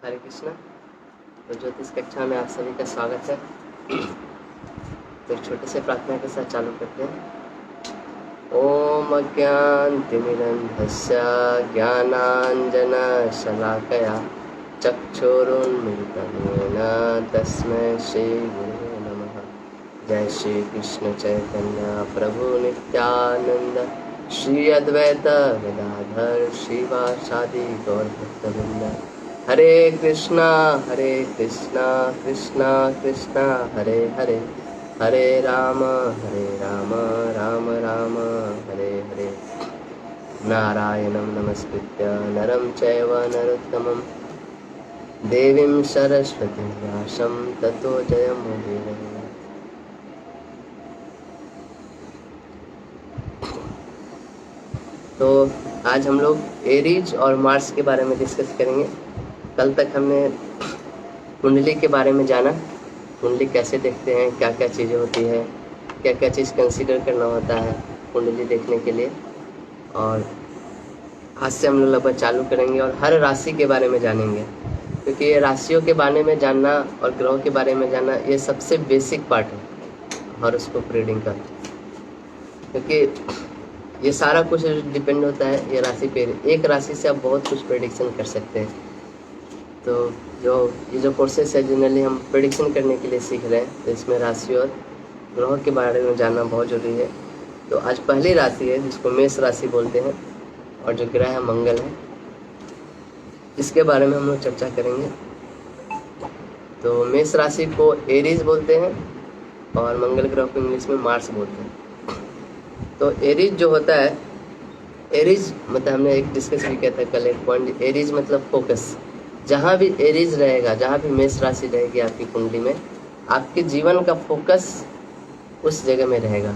हरे कृष्णा। तो ज्योतिष कक्षा में आप सभी का स्वागत है। तो एक छोटे से प्रार्थना के साथ चालू करते हैं। ओम अज्ञानतिमिरन्धस्य ज्ञानाञ्जनशलाकया चक्षुरुन्मिलितं येन तस्मै श्रीगुरुवे नमः। जय श्री कृष्ण चैतन्य प्रभु नित्यानंद श्री अद्वैत गदाधर श्रीवासादि गौरभक्तवृंद। हरे कृष्णा कृष्णा कृष्णा हरे हरे, हरे राम राम राम हरे हरे। नारायणं नमस्कृत्य नरं चैव नरोत्तमं देवीं सरस्वतीं व्यासं ततो जयमुदीरये। तो आज हम लोग एरीज और मार्स के बारे में डिस्कस करेंगे। कल तक हमने कुंडली के बारे में जाना, कुंडली कैसे देखते हैं, क्या क्या चीज़ें होती है, क्या क्या चीज़ कंसीडर करना होता है कुंडली देखने के लिए। और आज से हम लोग लगभग चालू करेंगे और हर राशि के बारे में जानेंगे, क्योंकि ये राशियों के बारे में जानना और ग्रहों के बारे में जानना ये सबसे बेसिक पार्ट है हॉरोस्कोप रीडिंग का, क्योंकि ये सारा कुछ डिपेंड होता है ये राशि पे। एक राशि से आप बहुत कुछ प्रेडिक्शन कर सकते हैं। तो ये जो कोर्सेस है जनरली हम प्रेडिक्शन करने के लिए सीख रहे हैं, तो इसमें राशि और ग्रहों के बारे में जानना बहुत ज़रूरी है। तो आज पहली राशि है जिसको मेष राशि बोलते हैं, और जो ग्रह है मंगल है, इसके बारे में हम लोग चर्चा करेंगे। तो मेष राशि को एरीज बोलते हैं और मंगल ग्रह को इंग्लिश में मार्स बोलते हैं। तो एरीज जो होता है, एरीज मतलब हमने एक डिस्कस भी किया था कल एक पॉइंट, एरीज मतलब फोकस। जहाँ भी एरीज रहेगा, जहाँ भी मेष राशि रहेगी आपकी कुंडली में, आपके जीवन का फोकस उस जगह में रहेगा,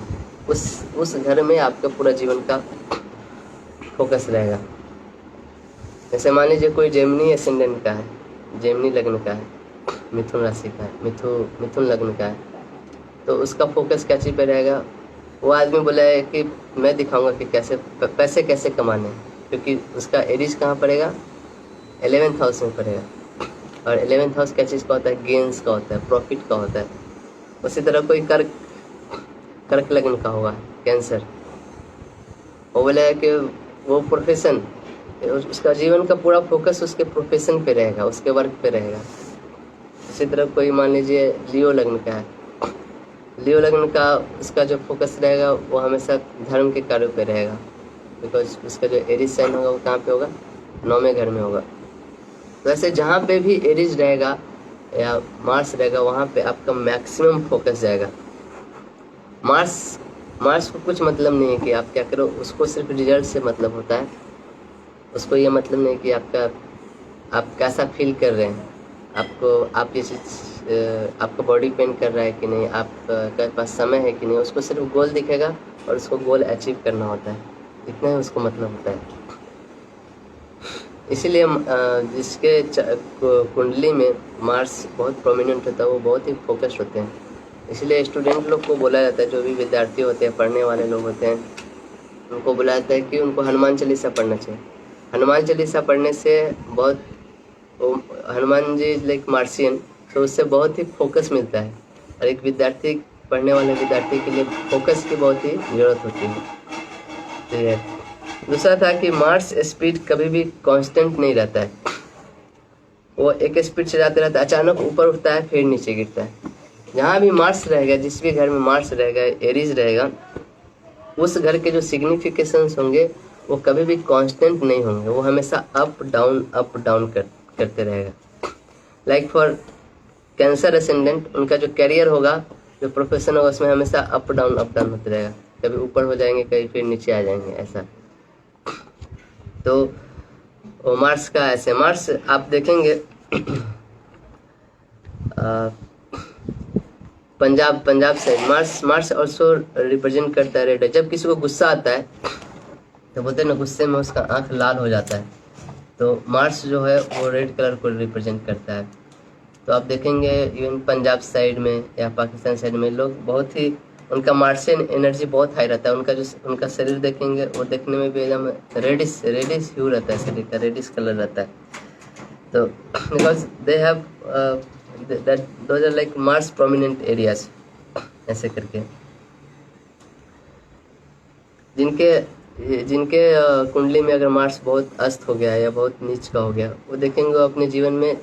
उस घर में आपका पूरा जीवन का फोकस रहेगा। जैसे मान लीजिए कोई जेमिनी एसेंडेंट का है, जेमिनी लग्न का है, मिथुन राशि का है, मिथुन लग्न का है, तो उसका फोकस क्या चीज़ पे रहेगा? वो आदमी बोला है कि मैं दिखाऊंगा कि पैसे कैसे कमाने हैं, क्योंकि उसका एरीज कहाँ पड़ेगा? 11th हाउस में पड़ेगा। और 11th हाउस क्या चीज़ का होता है? गेंस का होता है, प्रॉफिट का होता है। उसी तरह कोई कर्क लग्न का होगा, कैंसर, वो बोला है कि वो प्रोफेशन, उसका जीवन का पूरा फोकस उसके प्रोफेशन पे रहेगा, उसके वर्क पे रहेगा। इसी तरह कोई मान लीजिए लियो लग्न का है, लियो लग्न का उसका जो फोकस रहेगा वो हमेशा धर्म के कार्यों पे रहेगा, बिकॉज उसका जो एरीज साइन होगा वो कहाँ पे होगा? 9वें घर में होगा। वैसे जहाँ पे भी एरीज रहेगा या मार्स रहेगा वहाँ पे आपका मैक्सिमम फोकस जाएगा। मार्स को कुछ मतलब नहीं है कि आप क्या करो, उसको सिर्फ रिजल्ट से मतलब होता है। उसको ये मतलब नहीं कि आप कैसा फील कर रहे हैं, आप ये चीज़ आपका बॉडी पेन कर रहा है कि नहीं, आपके पास समय है कि नहीं। उसको सिर्फ गोल दिखेगा और उसको गोल अचीव करना होता है, इतना ही उसको मतलब होता है। इसीलिए जिसके कुंडली में मार्स बहुत प्रोमिनेंट होता है वो बहुत ही फोकस्ड होते हैं। इसलिए स्टूडेंट लोग को बोला जाता है, जो भी विद्यार्थी होते हैं, पढ़ने वाले लोग होते हैं, उनको बोला जाता है कि उनको हनुमान चालीसा पढ़ना चाहिए। हनुमान चालीसा पढ़ने से बहुत, हनुमान जी लाइक मार्सियन, तो उससे बहुत ही फोकस मिलता है। और एक विद्यार्थी, पढ़ने वाले विद्यार्थी के लिए फोकस की बहुत ही ज़रूरत होती है। तो दूसरा था कि मार्स स्पीड कभी भी कांस्टेंट नहीं रहता है, वो एक स्पीड से जाते रहता है, अचानक ऊपर उठता है फिर नीचे गिरता है। जहाँ भी मार्स रहेगा, जिस भी घर में मार्स रहेगा, एरीज रहेगा, उस घर के जो सिग्निफिकेशंस होंगे वो कभी भी कांस्टेंट नहीं होंगे, वो हमेशा अप डाउन करते रहेगा। लाइक फॉर कैंसर असेंडेंट, उनका जो करियर होगा, जो प्रोफेशन होगा, उसमें हमेशा अप डाउन होते रहेगा, कभी ऊपर हो जाएंगे, कभी फिर नीचे आ जाएंगे, ऐसा। तो मार्स का ऐसे, मार्स आप देखेंगे Punjab side Mars also represent करता है रेड। जब किसी को गुस्सा आता है तो बोलते हैं ना, गुस्से में उसका आंख लाल हो जाता है, तो मार्स जो है वो रेड कलर को रिप्रेजेंट करता है। तो आप देखेंगे इवन पंजाब साइड में या पाकिस्तान साइड में लोग बहुत ही, उनका मार्शियन एनर्जी बहुत हाई रहता है। उनका शरीर देखेंगे, वो देखने में भी एकदम रेडिश ह्यू रहता है, शरीर का रेडिश कलर रहता है। तो because they have that those are like Mars prominent areas, ऐसे करके जिनके जिनके कुंडली में अगर मार्स बहुत अस्त हो गया या बहुत नीच का हो गया, वो देखेंगे वो अपने जीवन में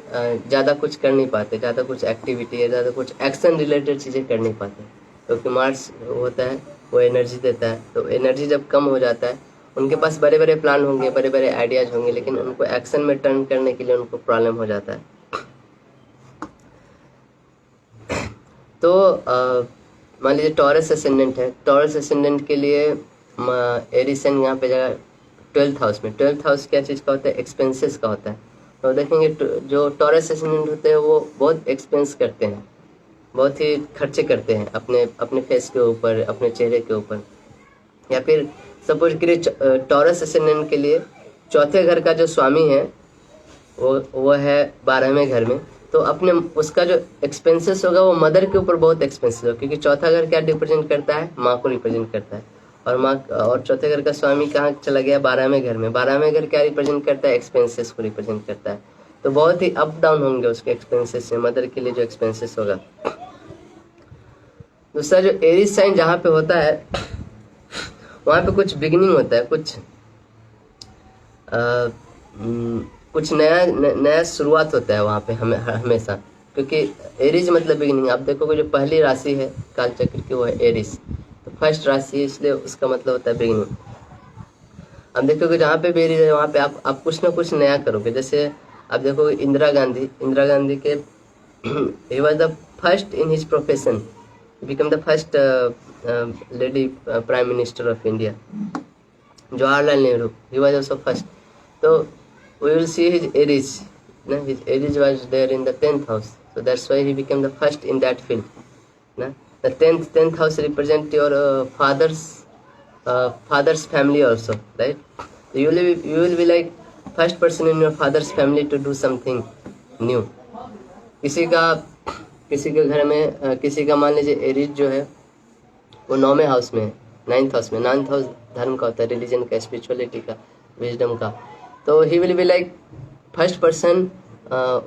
ज़्यादा कुछ कर नहीं पाते, ज़्यादा कुछ एक्टिविटी या ज़्यादा कुछ एक्शन रिलेटेड चीज़ें कर नहीं पाते, क्योंकि मार्स होता है वो एनर्जी देता है। तो एनर्जी जब कम हो जाता है, उनके पास बड़े बड़े प्लान होंगे, बड़े बड़े आइडियाज होंगे, लेकिन उनको एक्शन में टर्न करने के लिए उनको प्रॉब्लम हो जाता है। तो मान लीजिए टॉरस असेंडेंट है, टॉरस असेंडेंट के लिए एरिस यहाँ पे जगह 12th हाउस में। 12th हाउस क्या चीज़ का होता है? एक्सपेंसेस का होता है। तो देखेंगे जो टॉरस असेंडेंट होते हैं वो बहुत एक्सपेंस करते हैं, बहुत ही खर्चे करते हैं अपने अपने फेस के ऊपर, अपने चेहरे के ऊपर। या फिर सपोज करिए टॉरस असेंडेंट के लिए चौथे घर का जो स्वामी है वो है 12वें घर में, तो अपने उसका जो एक्सपेंसेस होगा वो मदर के ऊपर बहुत एक्सपेंसेस होगा, क्योंकि चौथा घर क्या रिप्रेजेंट करता है? माँ को रिप्रेजेंट करता है। और माँ और चौथे घर का स्वामी कहाँ चला गया? 12वें घर में। 12वें घर क्या रिप्रेजेंट करता है? एक्सपेंसेस को रिप्रेजेंट करता है। तो बहुत ही अप डाउन होंगे उसके एक्सपेंसेस से, मदर के लिए जो एक्सपेंसेस होगा। दूसरा जो एरीज साइन जहाँ पे होता है वहाँ पे कुछ बिगिनिंग होता है, कुछ नया शुरुआत होता है वहाँ पे हमेशा, क्योंकि एरीज मतलब बिगिनिंग। आप देखोगे जो पहली राशि है कालचक्र की वो है एरीज, तो फर्स्ट राशि है, इसलिए उसका मतलब होता है बिगिनिंग। अब देखोगे जहाँ पे भी एरीज है वहाँ पे आप कुछ ना कुछ नया करोगे। जैसे आप देखोगे इंदिरा गांधी के he was the first in his profession, become the first lady prime minister of India. Jawaharlal Nehru, he was also first. तो we will see his Aries. His Aries was there in the 10th house, so that's why he became the first in that field. The 10th house represent your father's family also, right? So you will be like first person in your father's family to do something new. किसी के घर में किसी का मान लीजिए Aries जो है वो 9वें हाउस में है, 9th हाउस में। 9th हाउस धर्म का होता है, रिलीजन का, स्पिरिचुअलिटी का, विजडम का। तो he will be like first person,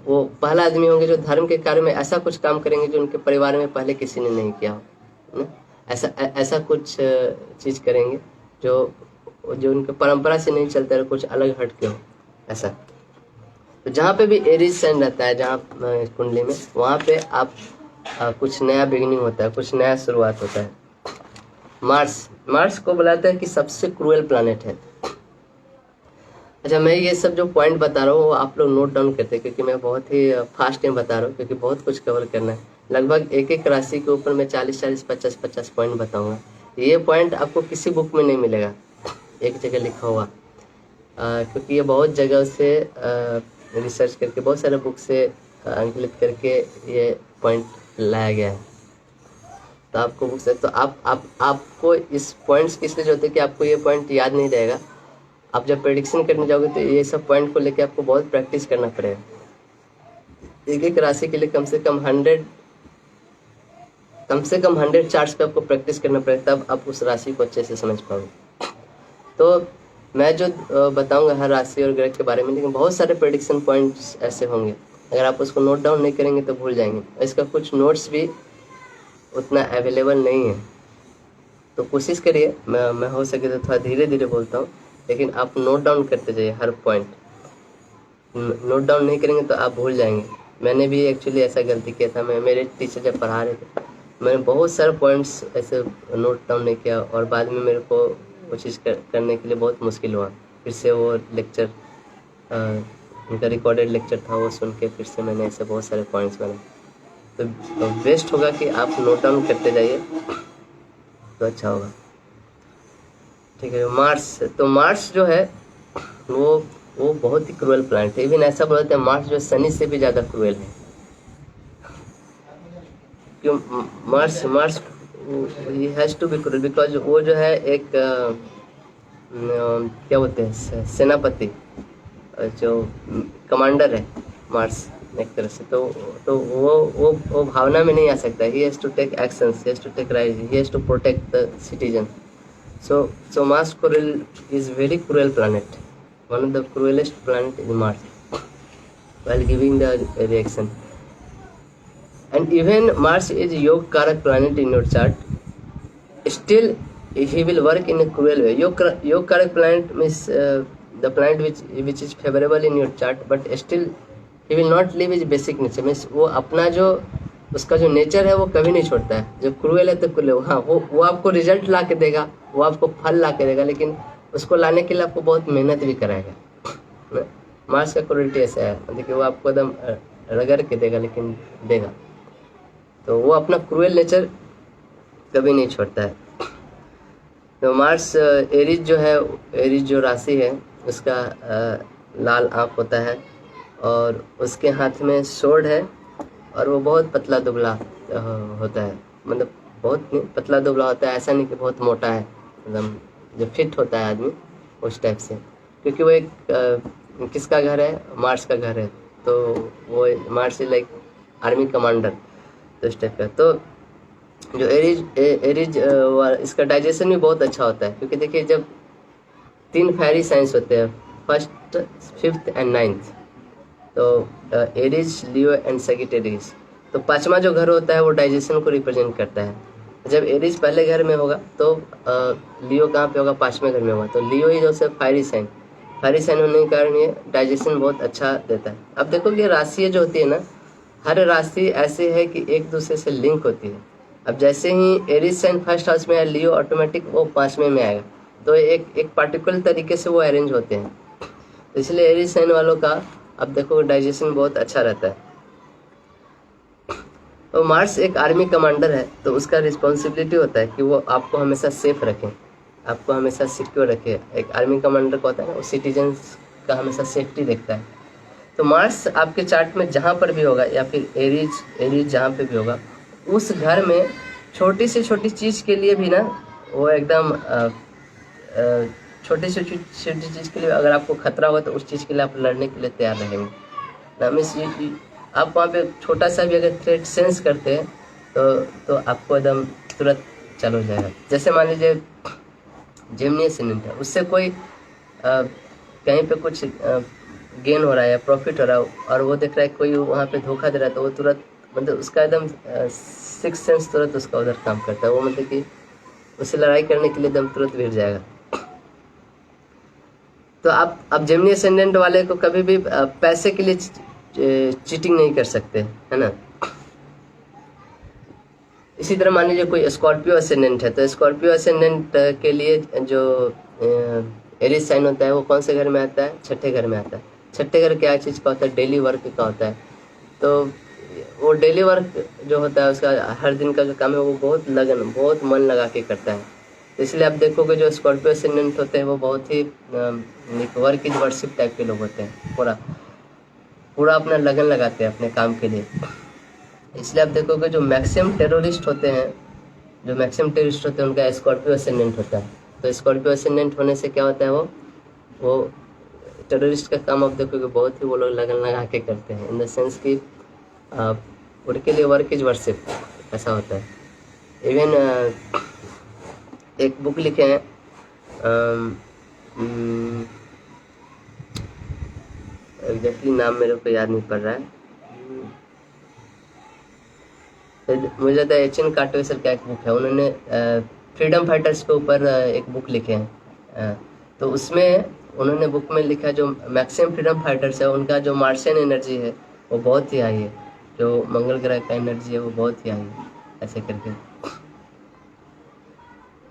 वो पहला आदमी होंगे जो धर्म के कार्य में ऐसा कुछ काम करेंगे जो उनके परिवार में पहले किसी ने नहीं किया हो ना। ऐसा कुछ चीज़ करेंगे जो उनके परंपरा से नहीं चलता है, कुछ अलग हट के हो ऐसा। तो जहाँ पे भी एरीज साइन रहता है जहाँ कुंडली में, वहाँ पे आप कुछ नया बिगिनिंग होता है, कुछ नया शुरुआत होता है। मार्स को बुलाता है कि सबसे क्रूएल प्लैनेट है। अच्छा, मैं ये सब जो पॉइंट बता रहा हूँ वो आप लोग नोट डाउन करते हैं, क्योंकि मैं बहुत ही फास्ट में बता रहा हूँ, क्योंकि बहुत कुछ कवर करना है। लगभग एक एक राशि के ऊपर मैं 40-40, 50-50 पॉइंट बताऊंगा। ये पॉइंट आपको किसी बुक में नहीं मिलेगा एक जगह लिखा हुआ, क्योंकि ये बहुत जगह से रिसर्च करके, बहुत सारे बुक से अंकलित करके ये पॉइंट लाया गया है। तो आपको बुक से तो आपको इस पॉइंट्स की इसलिए जरूरत है कि आपको ये पॉइंट याद नहीं रहेगा। आप जब प्रेडिक्शन करने जाओगे तो ये सब पॉइंट को लेके आपको बहुत प्रैक्टिस करना पड़ेगा। एक एक राशि के लिए कम से कम 100 चार्ट्स पे आपको प्रैक्टिस करना पड़ेगा, तब आप उस राशि को अच्छे से समझ पाओगे। तो मैं जो बताऊंगा हर राशि और ग्रह के बारे में, लेकिन बहुत सारे प्रेडिक्शन पॉइंट्स ऐसे होंगे, अगर आप उसको नोट डाउन नहीं करेंगे तो भूल जाएंगे। इसका कुछ नोट्स भी उतना अवेलेबल नहीं है, तो कोशिश करिए, मैं हो सके तो थोड़ा धीरे धीरे बोलता हूँ, लेकिन आप नोट डाउन करते जाइए हर पॉइंट। नोट डाउन नहीं करेंगे तो आप भूल जाएंगे। मैंने भी एक्चुअली ऐसा गलती किया था। मेरे टीचर जब पढ़ा रहे थे, मैंने बहुत सारे पॉइंट्स ऐसे नोट डाउन नहीं किया, और बाद में मेरे को कोशिश करने के लिए बहुत मुश्किल हुआ। फिर से वो लेक्चर, उनका रिकॉर्डेड लेक्चर था, वो सुन के फिर से मैंने ऐसे बहुत सारे पॉइंट्स बनाए। तो बेस्ट होगा कि आप नोट डाउन करते जाइए तो अच्छा होगा। ठीक है। मार्स जो है वो बहुत ही क्रूएल प्लैनेट है। इवन ऐसा बोलते हैं मार्स जो शनि से भी ज़्यादा क्रूएल है। क्यों? Mars he has to be cruel because वो जो है एक क्या बोलते हैं, सेनापति, जो कमांडर है मार्स एक तरह से। तो वो भावना में नहीं आ सकता। He has to take actions, he has to take rise, he has to protect the citizen. So Mars is very cruel planet. One of the cruelest planet is Mars. while giving the reaction. And even Mars is Yog Karak planet in your chart, still he will work in a cruel way. Yog Karak planet means the planet which is favorable in your chart, but still he will not leave his basic nature. Means वो अपना जो उसका जो nature है वो कभी नहीं छोड़ता है. जब क्रूएल है तो क्रूएल, हाँ वो आपको रिजल्ट ला के देगा, वो आपको फल ला के देगा, लेकिन उसको लाने के लिए आपको बहुत मेहनत भी कराएगा. मार्स का क्वालिटी ऐसा है, मतलब कि वो आपको एकदम रगड़ के देगा, लेकिन देगा. तो वो अपना क्रूएल नेचर कभी नहीं छोड़ता है. तो मार्स एरीज जो है, एरीज जो राशि है उसका लाल आँख होता है और उसके हाथ में सोड है और वो बहुत पतला दुबला होता है. मतलब बहुत नहीं, पतला दुबला होता है, ऐसा नहीं कि बहुत मोटा है, मतलब जो फिट होता है आदमी उस टाइप से. क्योंकि वो एक किसका घर है, मार्स का घर है, तो वो Mars is like army commander, तो इस टाइप का. तो जो एरीज इसका डाइजेशन भी बहुत अच्छा होता है. क्योंकि देखिए जब 3 फायरी साइंस होते हैं, 1st, 5th एंड 9th, तो एरीज, लियो एंड सैजिटेरियस. तो 5वां जो घर होता है वो डाइजेशन को रिप्रेजेंट करता है. जब एरीज पहले घर में होगा तो लियो कहाँ पे होगा, 5वें घर में होगा. तो लियो ही जो है फायरी साइन, फायरी साइन होने के कारण ये डाइजेशन बहुत अच्छा देता है. अब देखो ये राशि जो होती है ना, हर राशि ऐसे है कि एक दूसरे से लिंक होती है. अब जैसे ही एरीज साइन 1st हाउस में है, लियो ऑटोमेटिक वो 5वें में आएगा. तो एक पार्टिकुलर तरीके से वो अरेंज होते हैं. तो इसलिए एरीज साइन वालों का अब देखो डाइजेशन बहुत अच्छा रहता है. तो मार्स एक आर्मी कमांडर है, तो उसका रिस्पॉन्सिबिलिटी होता है कि वो आपको हमेशा सेफ रखें, आपको हमेशा सिक्योर रखे. एक आर्मी कमांडर का होता है ना, वो सिटीजन्स का हमेशा सेफ्टी देखता है. तो मार्स आपके चार्ट में जहाँ पर भी होगा, या फिर एरीज जहाँ पे भी होगा, उस घर में छोटी से छोटी चीज़ के लिए भी ना वो एकदम छोटी से छोटी चीज़ के लिए अगर आपको खतरा हो तो उस चीज़ के लिए आप लड़ने के लिए तैयार रहेंगे ना. मीन्स आप वहाँ पे छोटा सा भी अगर थ्रेट सेंस करते हैं तो आपको एकदम तुरंत चालू हो जाएगा. जैसे मान लीजिए जेमिनी एसेंडेंट है, उससे कोई कहीं पे कुछ गेन हो रहा है या प्रॉफिट हो रहा है और वो देख रहा है कोई वहाँ पे धोखा दे रहा है, तो वो तुरंत मतलब उसका एकदम 6th सेंस तुरंत उसका उधर काम करता है. वो मतलब कि उससे लड़ाई करने के लिए एकदम तुरंत भिड़ जाएगा. तो आप जेमिनी एसेंडेंट वाले को कभी भी पैसे के लिए चीटिंग नहीं कर सकते, है ना. इसी तरह मान लीजिए कोई स्कॉर्पियो एसेंडेंट है, तो स्कॉर्पियो एसेंडेंट के लिए जो एरीज साइन होता है वो कौन से घर में आता है, 6ठे घर में आता है. 6ठे घर क्या चीज़ का होता है, डेली वर्क का होता है. तो वो डेली वर्क जो होता है उसका हर दिन का जो काम है वो बहुत लगन, बहुत मन लगा के करता है. इसलिए आप देखोगे जो स्कॉर्पियो एसेंडेंट होते हैं वो बहुत ही वर्क इज वर्शिप टाइप के लोग होते हैं. पूरा अपना लगन लगाते हैं अपने काम के लिए. इसलिए आप देखोगे जो मैक्सिमम टेररिस्ट होते हैं, उनका स्कॉर्पियो एसेंडेंट होता है. तो स्कॉर्पियो एसेंडेंट होने से क्या होता है, वो टेररिस्ट का काम आप देखोगे बहुत ही वो लोग लगन लगा के करते हैं. इन द सेंस कि उनके लिए वर्क इज वर्शिप ऐसा होता है. इवन एक बुक लिखे हैं, एग्जैक्टली नाम मेरे को याद नहीं पड़ रहा है, मुझे लगता है एच.एन. कार्टवेसल का एक बुक है. उन्होंने फ्रीडम फाइटर्स के ऊपर एक बुक लिखे हैं. तो उसमें उन्होंने बुक में लिखा जो मैक्सिमम फ्रीडम फाइटर्स है उनका जो मार्शियन एनर्जी है वो बहुत ही हाई है, जो मंगल ग्रह का एनर्जी है वो बहुत ही हाई है, ऐसे करके.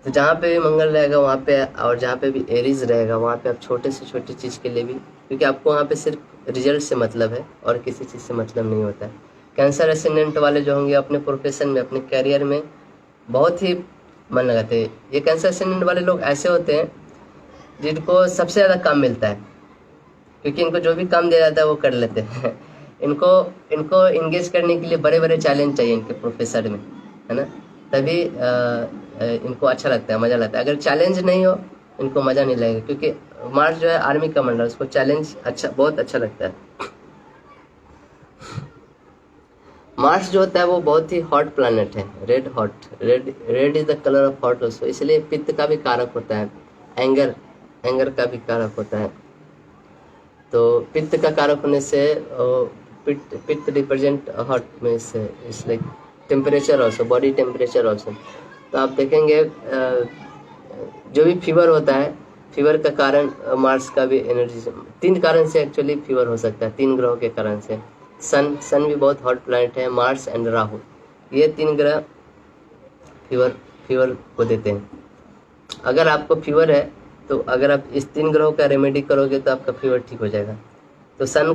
तो जहाँ पे भी मंगल रहेगा वहाँ पे, और जहाँ पे भी एरीज रहेगा वहाँ पे आप छोटे से छोटी चीज़ के लिए भी, क्योंकि आपको वहाँ पे सिर्फ रिजल्ट से मतलब है और किसी चीज़ से मतलब नहीं होता है. कैंसर एसेंडेंट वाले जो होंगे अपने प्रोफेशन में, अपने कैरियर में बहुत ही मन लगाते हैं. ये कैंसर एसेंडेंट वाले लोग ऐसे होते हैं जिनको सबसे ज़्यादा काम मिलता है, क्योंकि इनको जो भी काम दिया जाता है वो कर लेते हैं. इनको इंगेज करने के लिए बड़े बड़े चैलेंज चाहिए इनके प्रोफेसर में, है ना. तभी इनको अच्छा लगता है, मज़ा लगता है. अगर चैलेंज नहीं हो इनको मज़ा नहीं लगेगा, क्योंकि मार्स जो है आर्मी कमांडर, उसको चैलेंज बहुत अच्छा लगता है. मार्स जो होता है वो बहुत ही हॉट प्लैनेट है, red is the colour of hot also. इसलिए पित्त का भी कारक होता है, एंगर का भी कारक होता है. तो पित्त का कारक होने से पित्त पित्त रिप्रेजेंट हॉट में से it's like temperature also, body temperature also. तो आप देखेंगे जो भी फीवर होता है, फीवर का कारण मार्स का भी एनर्जी, 3 कारण से एक्चुअली फीवर हो सकता है, 3 ग्रहों के कारण से। सन भी बहुत हॉट प्लैनेट है, मार्स एंड राहु, ये 3 ग्रह फीवर को देते हैं। अगर आपको फीवर है तो अगर आप इस 3 ग्रहों का रेमेडी करोगे तो आपका फीवर ठीक हो जाएगा। तो सन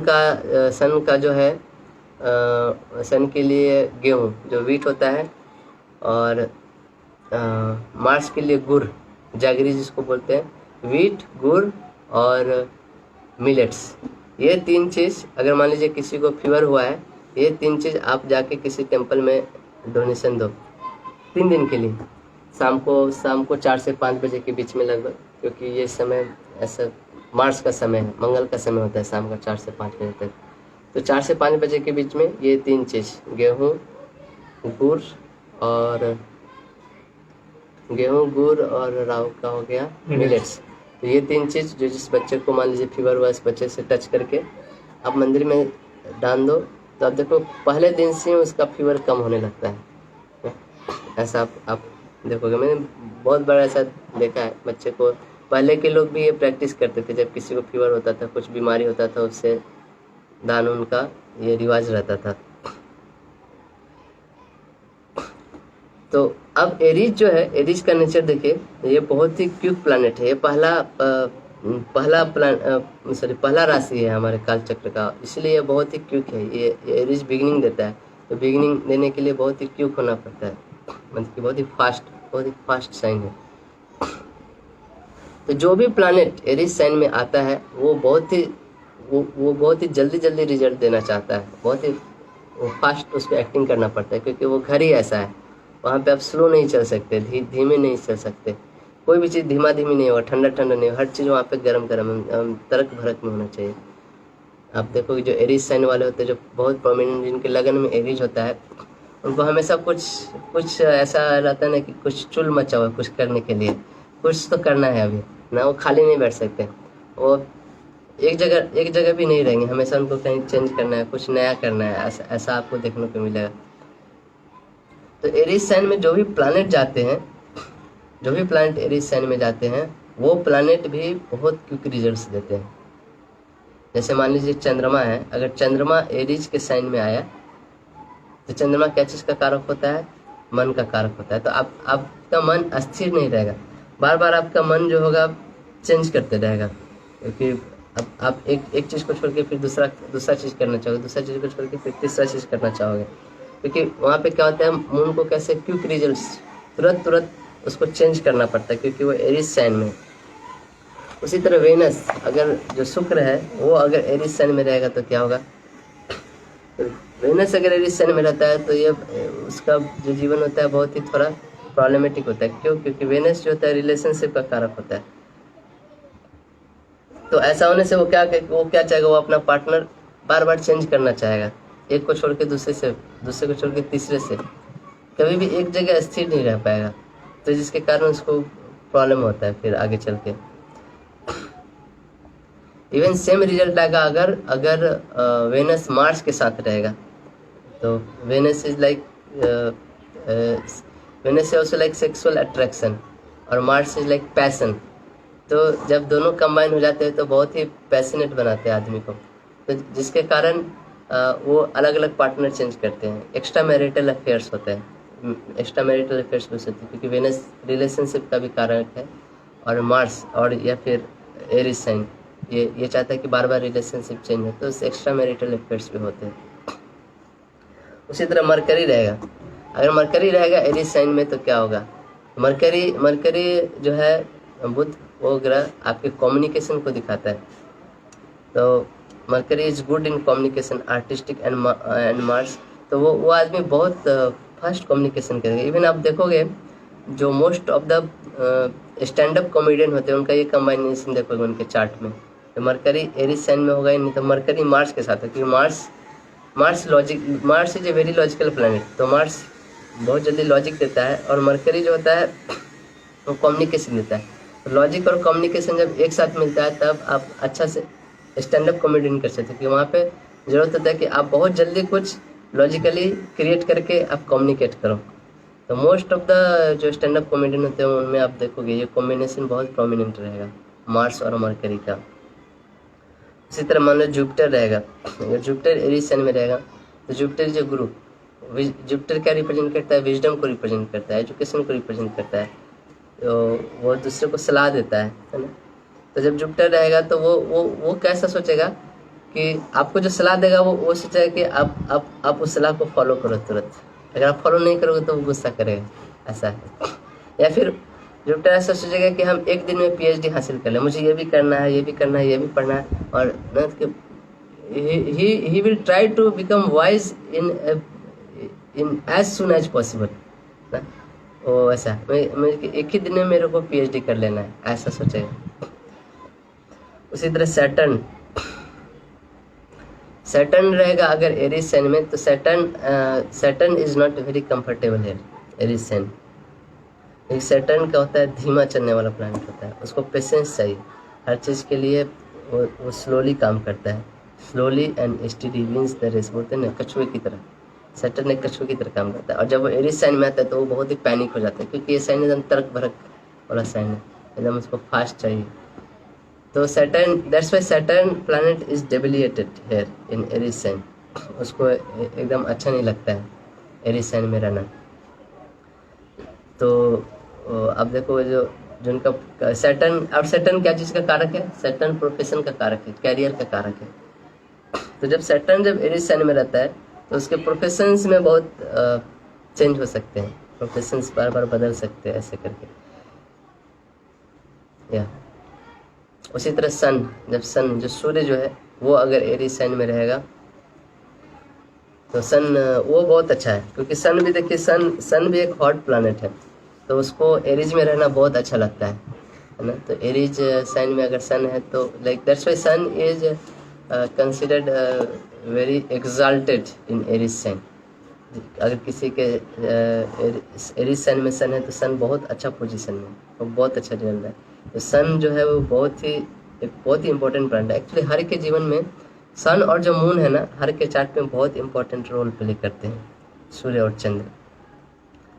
का जो है सन के लिए गेहूँ जो वीट होता है, और मार्स के लिए गुड़, जागरी जिसको बोलते हैं, वीट, गुड़ और मिलेट्स। ये 3 चीज़ अगर मान लीजिए किसी को फीवर हुआ है, ये 3 चीज़ आप जाके किसी टेम्पल में डोनेशन दो 3 दिन के लिए, शाम को 4 से 5 बजे के बीच में लगभग, क्योंकि ये समय ऐसा मार्स का समय है, मंगल का समय होता है शाम का 4 से 5 बजे तक। तो 4 से 5 बजे के बीच में ये 3 चीज़, गेहूँ, गुड़ और राहु का हो गया मिलेट्स। तो ये 3 चीज़ जो जिस बच्चे को मान लीजिए फीवर हुआ, इस बच्चे से टच करके आप मंदिर में डाल दो, तो आप देखो पहले दिन से उसका फीवर कम होने लगता है। ऐसा आप देखोगे, मैंने बहुत बार ऐसा देखा है बच्चे को। पहले के लोग भी ये प्रैक्टिस करते थे, जब किसी को फीवर होता था, कुछ बीमारी होता था, उससे दान उनका ये रिवाज रहता था। तो अब एरीज जो है, एरीज का नेचर देखिए, ये बहुत ही क्विक प्लैनेट है। ये पहला राशि है हमारे काल चक्र का, इसलिए ये बहुत ही क्विक है। ये एरीज बिगिनिंग देता है, तो बिगिनिंग देने के लिए बहुत ही क्विक होना पड़ता है, मतलब कि बहुत ही फास्ट साइन है। तो जो भी प्लैनेट एरीज साइन में आता है वो बहुत ही जल्दी रिजल्ट देना चाहता है, बहुत ही फास्ट उस पर एक्टिंग करना पड़ता है, क्योंकि वो घर ही ऐसा है। वहाँ पे आप स्लो नहीं चल सकते, धीमे नहीं चल सकते, कोई भी चीज़ धीमी नहीं होगा, ठंडा नहीं होगा, हर चीज़ वहाँ पे गरम तरक भरक में होना चाहिए। आप देखोगे जो एरीज साइन वाले होते हैं, जो बहुत प्रोमिनेंट, जिनके लगन में एरीज होता है, उनको हमेशा कुछ ऐसा रहता है ना कि कुछ चुल मचा हुआ है कुछ करने के लिए, कुछ तो करना है अभी ना, वो खाली नहीं बैठ सकते, वो एक जगह भी नहीं रहेंगे, हमेशा उनको कहीं चेंज करना है, कुछ नया करना है, ऐसा आपको देखने को मिलेगा। तो एरीज साइन में जो भी प्लैनेट जाते हैं, जो भी प्लैनेट एरीज साइन में जाते हैं, वो प्लैनेट भी बहुत क्विक रिजल्ट्स देते हैं। जैसे मान लीजिए चंद्रमा है, अगर चंद्रमा एरीज के साइन में आया, तो चंद्रमा क्या चीज़ का कारक होता है? मन का कारक होता है। तो आपका मन अस्थिर नहीं रहेगा, बार बार आपका मन जो होगा चेंज करते रहेगा, क्योंकि अब आप एक चीज़ को छोड़ के फिर दूसरा चीज़ करना चाहोगे, दूसरा चीज़ को छोड़ के फिर तीसरा चीज़ करना चाहोगे, क्योंकि वहाँ पे क्या होता है, मून को कैसे क्विक रिजल्ट्स तुरंत उसको चेंज करना पड़ता है, क्योंकि वो एरीज साइन में। उसी तरह वेनस, अगर जो शुक्र है वो अगर एरीज साइन में रहेगा तो क्या होगा? तो वेनस अगर एरीज साइन में रहता है तो ये उसका जो जीवन होता है बहुत ही थोड़ा प्रॉब्लमेटिक होता है। क्यों? क्योंकि वेनस जो होता है रिलेशनशिप का कारक होता है। तो ऐसा होने से वो क्या चाहेगा, वो अपना पार्टनर बार बार चेंज करना चाहेगा, एक को छोड़ के दूसरे को छोड़ के तीसरे से, कभी भी एक जगह स्थिर नहीं रह पाएगा, तो जिसके कारण उसको प्रॉब्लम होता है फिर आगे चल के। इवन सेम रिजल्ट आएगा अगर वेनस मार्स के साथ रहेगा। तो Venus is like Venus also like sexual attraction, और मार्स इज लाइक पैशन। तो जब दोनों कंबाइन हो जाते हैं तो बहुत ही पैशनेट बनाते हैं आदमी को, तो जिसके कारण वो अलग अलग पार्टनर चेंज करते हैं। एक्स्ट्रा मैरिटल अफेयर्स होते हैं, एक्स्ट्रा मैरिटल अफेयर्स भी होते हैं, क्योंकि वेनस रिलेशनशिप का भी कारक है, और मार्स और या फिर एरीज साइन ये चाहता है कि बार बार रिलेशनशिप चेंज हो, तो उससे एक्स्ट्रा मैरिटल अफेयर्स भी होते हैं। उसी तरह मरकरी रहेगा, अगर मरकरी रहेगा एरीज साइन में तो क्या होगा? मरकरी जो है बुध, वो ग्रह आपके कम्युनिकेशन को दिखाता है। तो mercury is good in communication, artistic and Mars, तो वो आदमी बहुत फास्ट कम्युनिकेशन करेगा। इवन आप देखोगे जो most of the stand up comedian होते हैं उनका ये कम्बाइनेशन देखोगे उनके चार्ट में। तो मरकरी एरीज साइन में होगा, नहीं तो मरकरी मार्स के साथ है, क्योंकि Mars is a very logical planet, तो मार्स बहुत जल्दी लॉजिक देता है, और मरकरी जो होता है वो कम्युनिकेशन देता है। तो लॉजिक और कम्युनिकेशन जब एक साथ मिलता है तब आप अच्छा से स्टैंड अप कॉमेडी नहीं कर सकते, क्योंकि वहाँ पे ज़रूरत होता है कि आप बहुत जल्दी कुछ लॉजिकली क्रिएट करके आप कम्युनिकेट करो। तो मोस्ट ऑफ द जो स्टैंड अप कॉमेडियन होते हैं उनमें आप देखोगे ये कॉम्बिनेशन बहुत प्रोमिनेंट रहेगा, मार्स और मरकरी का। इसी तरह मान लो जुपिटर रहेगा, अगर जुपिटर एरीज साइन में रहेगा तो जुपिटर जो गुरु, जुपिटर क्या रिप्रेजेंट करता है, विजडम को रिप्रेजेंट करता है, एजुकेशन को रिप्रेजेंट करता है, तो वो दूसरे को सलाह देता है ना। तो जब जुपिटर रहेगा तो वो कैसा सोचेगा कि आपको जो सलाह देगा वो सोचेगा कि आप उस सलाह को फॉलो करो तुरंत, अगर आप फॉलो नहीं करोगे तो वो गुस्सा करेगा, ऐसा है। या फिर जुपिटर ऐसा सोचेगा कि हम एक दिन में पीएचडी हासिल कर लें, मुझे ये भी करना है, ये भी करना है, ये भी पढ़ना है, और he will try to become wise in as soon as possible ना। वो ऐसा मैं एक ही दिन में मेरे को पीएचडी कर लेना है, ऐसा सोचेगा। उसी तरह सैटर्न रहेगा अगर एरीज साइन में, तो Saturn is not very comfortable है एरीज साइन। सैटर्न का होता है धीमा चलने वाला प्लैनेट होता है, उसको पेशेंस चाहिए हर चीज़ के लिए, वो स्लोली काम करता है, slowly and steady wins the race, बोलते हैं ना, कछुए की तरह। सैटर्न एक कछुए की तरह काम करता है, और जब वो एरीज साइन में आता है तो वो बहुत ही पैनिक हो जाता है, क्योंकि ये साइन एकदम तर्क भरक वाला साइन है, एकदम उसको फास्ट चाहिए। तो Saturn, that's why Saturn planet is debilitated here in Aries sign, उसको एकदम अच्छा नहीं लगता है एरीज साइन में रहना। तो अब देखो जो जिनका सैटर्न, अब सैटर्न क्या चीज़ का कारक है, सैटर्न प्रोफेशन का कारक है, कैरियर का कारक है। तो जब सैटर्न जब एरीज साइन में रहता है तो उसके प्रोफेशंस में बहुत चेंज हो सकते हैं, प्रोफेशंस बार बार बदल सकते हैं ऐसे करके, या उसी तरह सन, जब सन जो सूर्य जो है वो अगर एरीज साइन में रहेगा तो सन वो बहुत अच्छा है, क्योंकि सन भी देखिए, सन भी एक हॉट प्लैनेट है, तो उसको एरीज में रहना बहुत अच्छा लगता है ना। तो एरीज साइन में अगर सन है तो like that's why sun is considered very exalted in Aries sign. अगर किसी के एरीज साइन में सन है तो सन बहुत अच्छा पोजीशन में, वो बहुत अच्छा चल रहा है। तो सन जो है वो बहुत ही इंपॉर्टेंट प्लैनेट है एक्चुअली हर के जीवन में। सन और जो मून है ना, हर के चार्ट में बहुत इंपॉर्टेंट रोल प्ले करते हैं, सूर्य और चंद्र।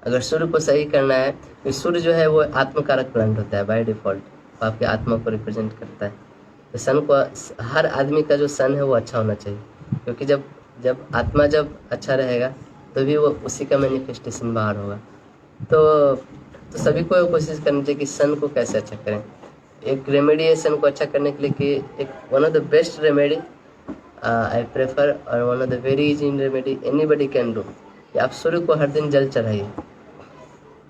अगर सूर्य को सही करना है, तो सूर्य जो है वो आत्मकारक प्लैनेट होता है बाय डिफॉल्ट, तो आपके आत्मा को रिप्रेजेंट करता है। तो सन को, हर आदमी का जो सन है वो अच्छा होना चाहिए, क्योंकि जब आत्मा जब अच्छा रहेगा तो भी वो उसी का मैनिफेस्टेशन बाहर होगा। तो सभी को कोशिश करनी चाहिए कि सन को कैसे अच्छा करें। एक रेमेडी है सन को अच्छा करने के लिए कि एक one of the best remedy I prefer, और one of the very easy remedy anybody can do, कि आप सूर्य को हर दिन जल चढ़ाइए।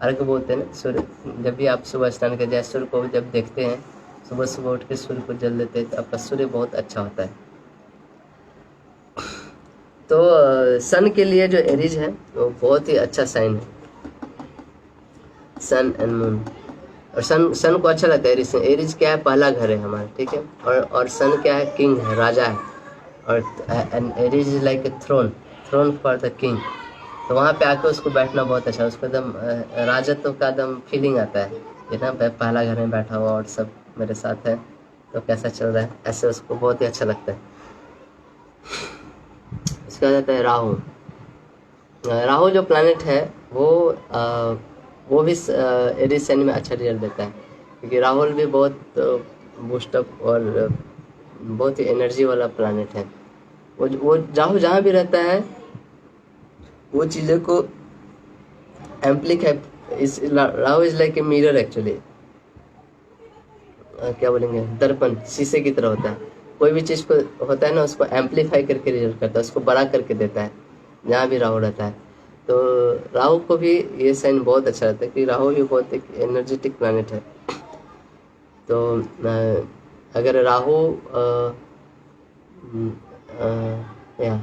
अर्घ बोलते हैं ना, सूर्य, जब भी आप सुबह स्नान कर जाए, सूर्य को जब देखते हैं, सुबह सुबह उठ के सूर्य को जल देते हैं, तो आपका सूर्य बहुत अच्छा होता है। तो सन के लिए जो एरीज है वो बहुत ही अच्छा साइन है, सन एंड मून। और सन को अच्छा लगता है एरीज से। एरीज क्या है, पहला घर है हमारा, ठीक है, और सन क्या है, किंग है, राजा है, और Aries is like a throne for the king. तो वहाँ पे आके उसको बैठना बहुत अच्छा, उसको एकदम राजत्व का एकदम फीलिंग आता है, ये ना पहला घर में बैठा हुआ और सब मेरे साथ है, तो कैसा चल रहा है, ऐसे उसको बहुत ही अच्छा लगता है। इसका जाता है राहु। राहु जो प्लैनेट है वो भी एरीज साइन में अच्छा रिजल्ट देता है, क्योंकि राहुल भी बहुत बूस्टअप और बहुत ही एनर्जी वाला प्लैनेट है। वो राहु जहाँ भी रहता है वो चीज़ों को amplify, Rahu is like a mirror actually, क्या बोलेंगे, दर्पण, शीशे की तरह होता है। कोई भी चीज़ को होता है ना, उसको एम्प्लीफाई करके रिजल्ट करता है, उसको बड़ा करके देता है, जहाँ भी राहु रहता है। तो राहु को भी ये साइन बहुत अच्छा रहता है, कि राहु भी बहुत एक एनर्जेटिक प्लैनेट है। तो अगर राहु या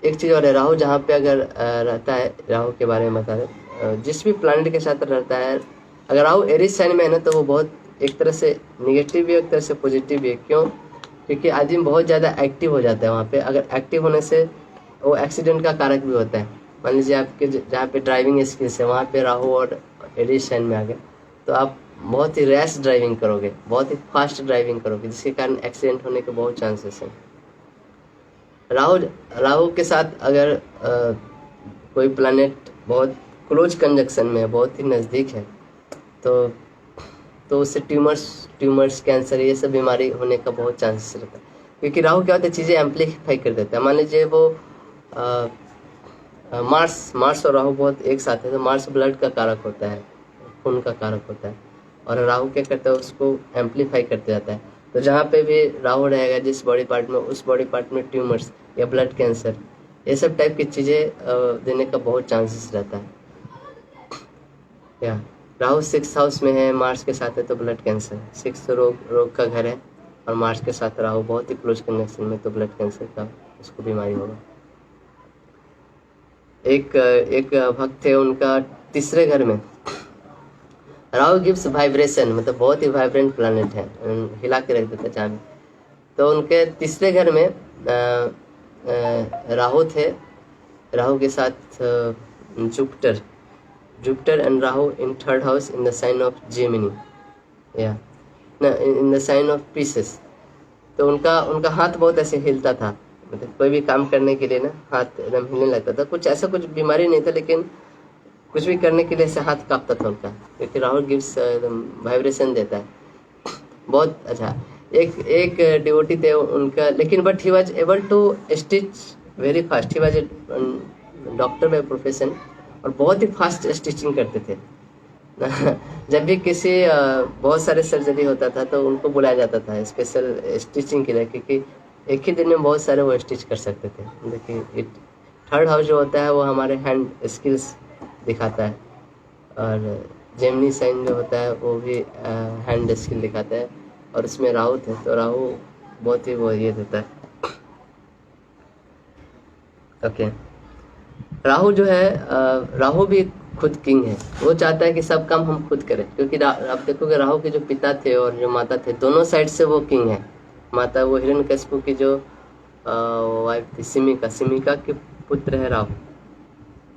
एक चीज़ और है, राहु जहाँ पे अगर रहता है, राहु के बारे में बता रहे, जिस भी प्लैनेट के साथ रहता है, अगर राहु एरीज साइन में है ना, तो वो बहुत एक तरह से निगेटिव भी है, एक तरह से पॉजिटिव भी है। क्यों? क्योंकि आदमी बहुत ज़्यादा एक्टिव हो जाता है वहाँ पे। अगर एक्टिव होने से वो एक्सीडेंट का कारक भी होता है। मान लीजिए आपके जहाँ पे ड्राइविंग स्किल्स है, वहाँ पे राहु और एरीज साइन में आ गए, तो आप बहुत ही रैश ड्राइविंग करोगे, बहुत ही फास्ट ड्राइविंग करोगे, जिसके कारण एक्सीडेंट होने के बहुत चांसेस हैं। राहु राहु के साथ अगर कोई प्लैनेट बहुत क्लोज कंजक्शन में है, बहुत ही नज़दीक है, तो उससे ट्यूमर्स कैंसर ये सब बीमारी होने का बहुत चांसेस रहता है। क्योंकि राहु क्या होता है, चीज़ें एम्पलीफाई कर देता है। मान लीजिए वो मार्स और राहु बहुत एक साथ है, तो मार्स ब्लड का कारक होता है, खून का कारक होता है, और राहु क्या करता है, उसको एम्पलीफाई करते जाता है। तो जहाँ पे भी राहु रहेगा जिस बॉडी पार्ट में, उस बॉडी पार्ट में ट्यूमर्स या ब्लड कैंसर ये सब टाइप की चीज़ें देने का बहुत चांसेस रहता है। या राहु 6th हाउस में है, मार्स के साथ है, तो ब्लड कैंसर 6 रोग का घर है, और मार्स के साथ राहु बहुत ही क्लोज कनेक्शन में, तो ब्लड कैंसर का उसको बीमारी होगा। एक भक्त थे, उनका तीसरे घर में राहु गिव्स वाइब्रेशन, मतलब बहुत ही वाइब्रेंट प्लैनेट है, हिला के रख देता है जहाँ भी। तो उनके तीसरे घर में राहु थे, राहु के साथ Jupiter and Rahu in 3rd house in the sign of Gemini, या in the sign of Pisces. तो उनका हाथ बहुत ऐसे हिलता था, मतलब कोई भी काम करने के लिए ना हाथ एकदम हिलने लगता था। कुछ बीमारी नहीं था, लेकिन कुछ भी करने के लिए ऐसे हाथ कांपता था उनका, क्योंकि राहु गिव्स वाइब्रेशन देता है। बहुत अच्छा। एक डिवोटी थे उनका, लेकिन but he was able to stitch very fast. He was a doctor by profession, और बहुत ही फास्ट स्टिचिंग करते थे। जब भी किसी बहुत सारे सर्जरी होता था तो उनको बुलाया जाता था स्पेशल स्टिचिंग के लिए, क्योंकि एक ही दिन में बहुत सारे वो स्टिच कर सकते थे। देखिए 3rd हाउस जो होता है वो हमारे हैंड स्किल्स दिखाता है, और जेमिनी साइन जो होता है वो भी हैंड स्किल दिखाता है, और उसमें राहु थे, तो राहु बहुत ही वो ये देता है। ओके, राहु जो है राहु भी खुद किंग है। वो चाहता है कि सब काम हम खुद करें, क्योंकि आप देखोगे राहु के जो पिता थे और जो माता थे, दोनों साइड से वो किंग है। माता वो हिरण्यकशिपु की जो वाइफ थी सिमिका के पुत्र है राहु।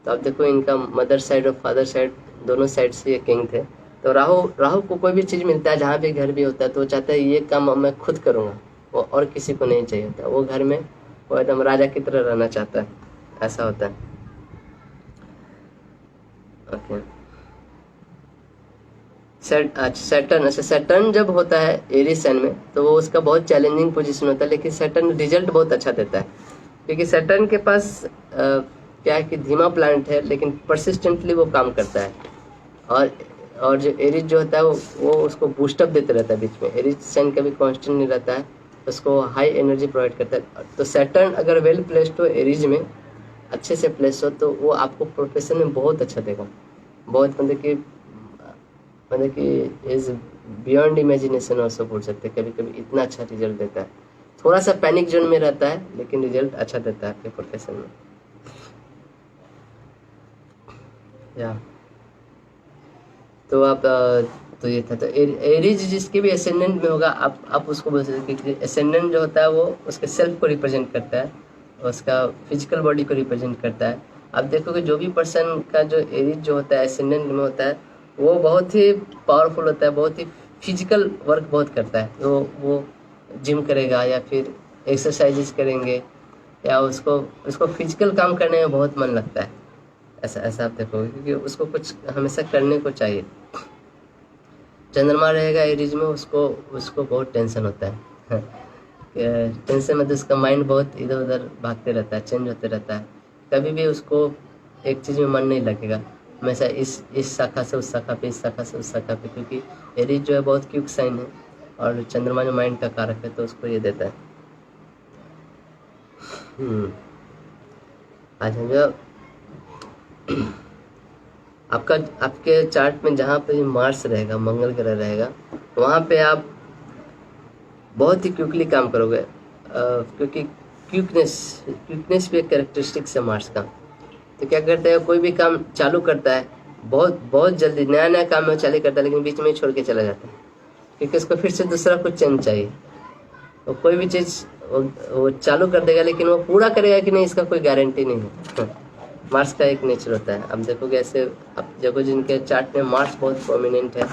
तो आप देखो इनका मदर साइड और फादर साइड दोनों साइड से ये किंग थे। तो राहु को कोई भी चीज़ मिलता है, जहाँ भी घर भी होता है, तो वो चाहता है ये काम मैं खुद करूँगा, वो और किसी को नहीं चाहिए होता। वो घर में वो एकदम राजा की तरह रहना चाहता है, ऐसा होता है। ओके, सैटर्न जब होता है एरीज साइन में, तो वो उसका बहुत चैलेंजिंग पोजीशन होता है, लेकिन सैटर्न रिजल्ट बहुत अच्छा देता है। क्योंकि सैटर्न के पास क्या है कि धीमा प्लैनेट है, लेकिन परसिस्टेंटली वो काम करता है। और जो एरीज जो होता है वो उसको बूस्टअप देते रहता है बीच में। एरीज साइन कभी कांस्टेंट नहीं रहता है, उसको हाई एनर्जी प्रोवाइड करता है। तो सैटर्न अगर वेल प्लेस्ड हो एरीज में, अच्छे से प्लेस हो, तो वो आपको प्रोफेशन में बहुत अच्छा देगा। बहुत मतलब कि इज बियॉन्ड इमेजिनेशन ऑल्सो बोल सकते हैं। कभी कभी इतना अच्छा रिजल्ट देता है। थोड़ा सा पैनिक जोन में रहता है, लेकिन रिजल्ट अच्छा देता है आपके प्रोफेशन में। या तो आप तो ये था। तो एरीज जिसके भी एसेंडेंट में होगा, आप उसको बोल सकते हैं कि एसेंडेंट जो होता है वो उसके सेल्फ को रिप्रेजेंट करता है, उसका फिजिकल बॉडी को रिप्रेजेंट करता है। आप देखोगे जो भी पर्सन का जो एरीज जो होता है एसेंडेंट में होता है, वो बहुत ही पावरफुल होता है, बहुत ही फिजिकल वर्क बहुत करता है। तो वो जिम करेगा या फिर एक्सरसाइजेस करेंगे, या उसको फिजिकल काम करने में बहुत मन लगता है। ऐसा आप देखोगे, क्योंकि उसको कुछ हमेशा करने को चाहिए। चंद्रमा रहेगा एरीज में, उसको बहुत टेंशन होता है। टेंशन में तो उसका माइंड बहुत इधर उधर भागते रहता है, चेंज होते रहता है। कभी भी उसको एक चीज़ में मन नहीं लगेगा, हमेशा इस शाखा से उस शाखा पे, इस शाखा से उस शाखा पे। क्योंकि एरीज जो है बहुत क्यूक साइन है, और चंद्रमा जो माइंड का कारक है, तो उसको ये देता है। आज हम जो आपके चार्ट में जहाँ पे मार्स रहेगा, मंगल ग्रह रहेगा, वहाँ पे आप बहुत ही क्विकली काम करोगे, क्योंकि क्विकनेस भी एक कैरेक्टरिस्टिक्स है मार्स का। तो क्या करता है, कोई भी काम चालू करता है बहुत जल्दी, नया काम में चालू करता है, लेकिन बीच में ही छोड़ के चला जाता है, क्योंकि उसको फिर से दूसरा कुछ चेंज चाहिए। वो कोई भी चीज़ वो चालू कर देगा, लेकिन वो पूरा करेगा कि नहीं, इसका कोई गारंटी नहीं है। मार्स का एक नेचर होता है। अब देखोगे ऐसे, अब देखो जिनके चार्ट में मार्स बहुत प्रोमिनेंट है,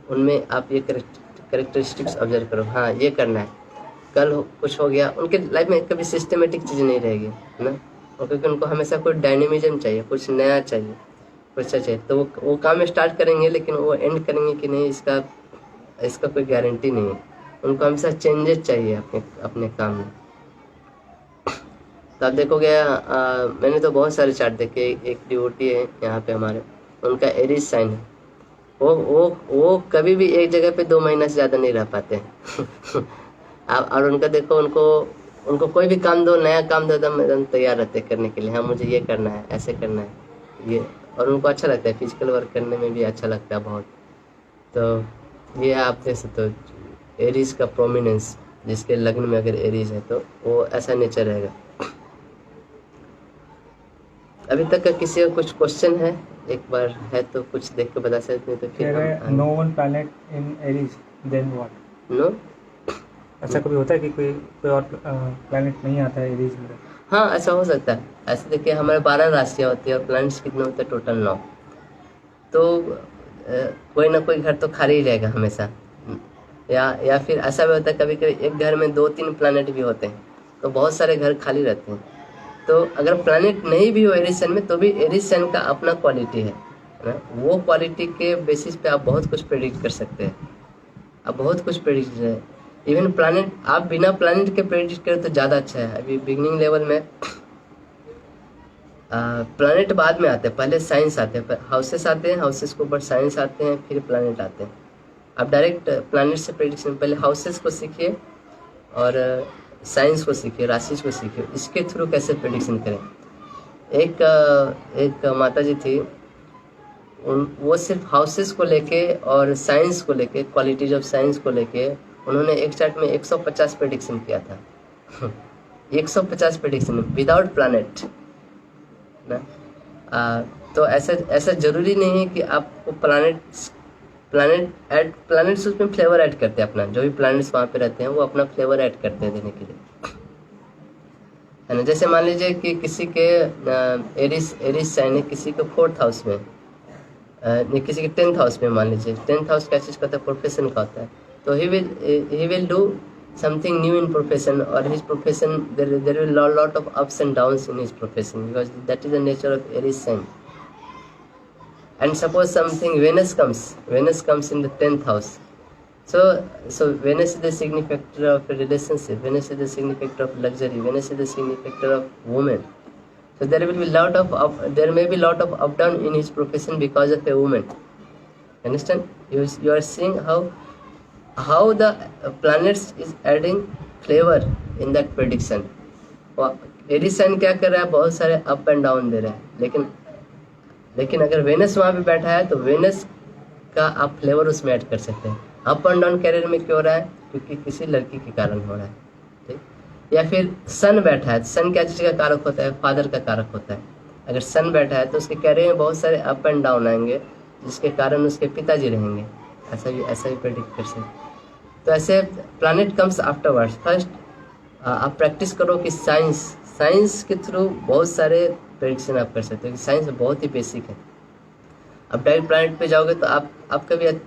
उनमें आप ये करेक्टरिस्टिक्स ऑब्जर्व करो, हाँ ये करना है, कल कुछ हो गया, उनके लाइफ में कभी सिस्टमेटिक चीज़ नहीं रहेगी, है ना। और क्योंकि उनको हमेशा कोई डायनेमिज्म चाहिए, कुछ नया चाहिए, कुछ अच्छा चाहिए, तो वो काम स्टार्ट करेंगे, लेकिन वो एंड करेंगे कि नहीं इसका कोई गारंटी नहीं है। उनको हमेशा चेंजेस चाहिए अपने अपने काम में। तो आप देखोगे मैंने तो बहुत सारे चार्ट देखे, एक डिवोटी है यहाँ पे हमारे, उनका एरीज साइन है, वो कभी भी एक जगह पे 2 महीना से ज़्यादा नहीं रह पाते हैं। और उनका देखो, उनको कोई भी काम दो, नया काम दो, एकदम तैयार रहते हैं करने के लिए, हाँ मुझे ये करना है, ऐसे करना है ये, और उनको अच्छा लगता है, फिजिकल वर्क करने में भी अच्छा लगता है बहुत। तो ये आप देख सकते हो एरीज का प्रोमिनेंस, जिसके लग्न में अगर एरीज है तो वो ऐसा नेचर रहेगा। अभी तक का किसी का कुछ क्वेश्चन है, एक बार है तो कुछ देख के बता सकते हैं, तो फिर no one planet in Aries then what? No, ऐसा कभी होता है कि कोई और प्लैनेट नहीं आता है एरीज में? हाँ ऐसा हो सकता है। ऐसे देखिए हमारे 12 राशियाँ होती है और प्लैनेट्स कितने होते हैं टोटल 9, तो कोई ना कोई घर तो खाली ही रहेगा हमेशा, या फिर ऐसा भी होता है कभी कभी एक घर में 2-3 प्लैनेट भी होते हैं, तो बहुत सारे घर खाली रहते हैं। तो अगर प्लैनेट नहीं भी हो एरीज साइन में, तो भी एरीज साइन का अपना क्वालिटी है ना, वो क्वालिटी के बेसिस पे आप बहुत कुछ प्रेडिक्ट कर सकते हैं, आप बहुत कुछ प्रेडिक्ट है। इवन प्लैनेट, आप बिना प्लैनेट के प्रेडिक्ट करें तो ज़्यादा अच्छा है। अभी बिगनिंग लेवल में प्लैनेट बाद में आते हैं, पहले साइंस आते हैं, हाउसेस आते हैं, हाउसेस के ऊपर साइंस आते हैं, फिर प्लैनेट आते हैं। आप डायरेक्ट प्लैनेट से प्रेडिक्शन, पहले हाउसेस को सीखिए और साइंस को सीखिए, राशि को सीखिए, इसके थ्रू कैसे प्रेडिक्शन करें। एक माता जी थी, वो सिर्फ हाउसेस को लेके और साइंस को लेके, क्वालिटीज ऑफ साइंस को लेके, उन्होंने एक चार्ट में 150 प्रेडिक्शन किया था। 150 प्रेडिक्शन विदाउट प्लैनेट ना। तो ऐसा जरूरी नहीं है कि आपको प्लैनेट्स उसमें फ्लेवर ऐड करते हैं अपना, जो भी प्लैनेट्स वहाँ पे रहते हैं वो अपना फ्लेवर ऐड करते हैं देने के लिए, है ना। जैसे मान लीजिए कि किसी के एरीज साइन है, किसी के 4th हाउस में, नहीं किसी के 10th हाउस में, मान लीजिए 10th हाउस क्या चीज़ का होता है, प्रोफेशन का होता है, तो he will do something new in profession, or his profession there will lot of ups and downs in his profession, because that is the nature of Aries sign. And suppose something Venus comes in the 10th house, so Venus is the significator of a relationship, Venus is the significator of luxury, Venus is the significator of woman, so there will be there may be lot of up down in his profession because of a woman. Understand? You are seeing how the planets is adding flavor in that prediction. Aries sign क्या कर रहा है, बहुत सारे up and down दे रहा है, लेकिन अगर वेनस वहाँ पे बैठा है तो वेनस का आप फ्लेवर उसमें ऐड कर सकते हैं। अप एंड डाउन कैरियर में क्यों हो रहा है, क्योंकि किसी लड़की के कारण हो रहा है, ठीक। या फिर सन बैठा है, सन क्या चीज़ का कारक होता है, फादर का कारक होता है। अगर सन बैठा है तो उसके कैरियर में बहुत सारे अप एंड डाउन आएंगे, जिसके कारण उसके पिताजी रहेंगे, ऐसा भी प्रेडिक्ट कर सकते। तो ऐसे प्लैनेट कम्स आफ्टरवर्ड्स। फर्स्ट आप प्रैक्टिस करो कि साइंस के थ्रू बहुत सारे प्रेडिक्शन आप कर सकते हो, कि साइंस बहुत ही बेसिक है। अब डायरेक्ट प्लैनेट पे जाओगे तो आप कभी आप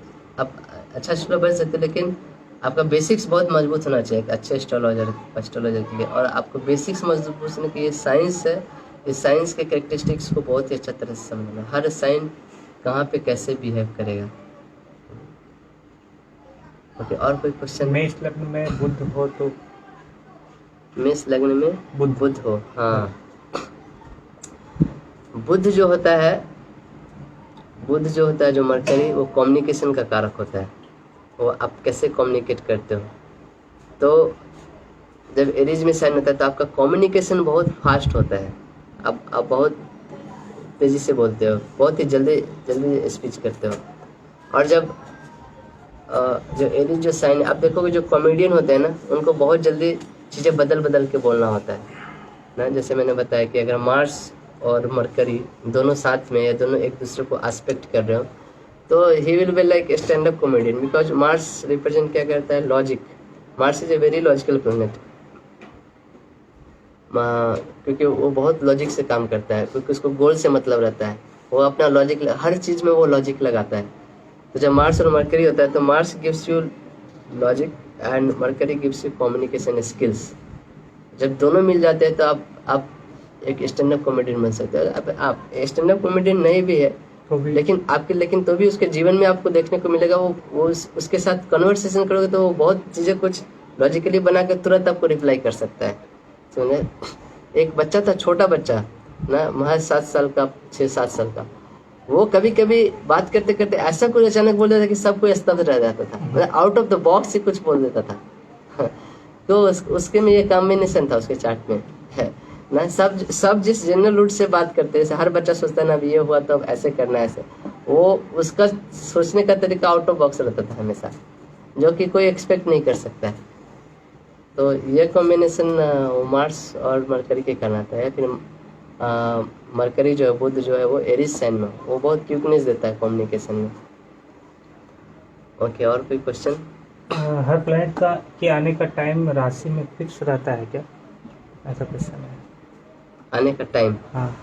अच्छा एस्ट्रोलॉजर बन सकते हो, लेकिन आपका बेसिक्स बहुत मजबूत होना चाहिए एक अच्छे एस्ट्रोलॉजर के लिए। और आपको बेसिक्स मजबूत होने के लिए साइंस है, इस साइंस के कैरेक्टरिस्टिक्स को बहुत ही अच्छा तरह से समझना, हर साइन कहाँ पे कैसे बिहेव करेगा। ओके, और कोई क्वेश्चन? मेष लग्न में बुध हो तो? मेष लग्न में बुध हो, हाँ। बुध जो होता है जो मरकरी, वो कम्युनिकेशन का कारक होता है, वो आप कैसे कम्युनिकेट करते हो। तो जब एरीज में साइन होता है तो आपका कम्युनिकेशन बहुत फास्ट होता है, आप बहुत तेजी से बोलते हो, बहुत ही जल्दी स्पीच करते हो। और जब जो एरीज जो साइन, आप देखोगे जो कॉमेडियन होते हैं ना, उनको बहुत जल्दी चीज़ें बदल के बोलना होता है ना। जैसे मैंने बताया कि अगर मार्स और मरकरी दोनों साथ में या दोनों एक दूसरे को एस्पेक्ट कर रहे हो, तो he will be like stand up comedian, because Mars represent क्या करता है, logic. Mars is a very logical planet, क्योंकि वो बहुत लॉजिक से काम करता है, क्योंकि उसको गोल से मतलब रहता है, वो अपना लॉजिक, हर चीज़ में वो लॉजिक लगाता है। तो जब मार्स और मरकरी होता है तो Mars gives you logic and mercury gives you communication skills. जब दोनों मिल जाते हैं तो आप एक स्टैंड अप कॉमेडियन बन सकते हो। अब आप स्टैंड अप कॉमेडियन नहीं भी है तो भी लेकिन तो भी उसके जीवन में आपको देखने को मिलेगा, वो उसके साथ कन्वर्सेशन करोगे तो वो बहुत चीज़ें कुछ लॉजिकली बना के तुरंत आपको रिप्लाई कर सकता है। समझे? एक बच्चा था, छोटा बच्चा ना, महज 7 साल का, 6-7 साल का, वो कभी कभी बात करते करते ऐसा कुछ अचानक बोल देता था कि सब कोई स्तब्ध रह जाता था, मतलब आउट ऑफ द बॉक्स ही कुछ बोल देता था। तो उसके में ये कॉम्बिनेशन था उसके चार्ट में है ना। सब जिस जनरल रूट से बात करते हैं, हर बच्चा सोचता है ना, अब ये हुआ तो अब ऐसे करना है, ऐसे, वो उसका सोचने का तरीका आउट ऑफ बॉक्स रहता था हमेशा, जो कि कोई एक्सपेक्ट नहीं कर सकता है। तो ये कॉम्बिनेशन मार्स और मरकरी के कहलाता है। फिर मरकरी जो है, बुध जो है, वो एरिस साइन में, वो बहुत क्यूकनेस देता है कम्युनिकेशन में। ओके, और कोई क्वेश्चन? हर प्लैनेट का के आने का टाइम राशि में फिक्स रहता है क्या, ऐसा क्वेश्चन है? आने का टाइम? हाँ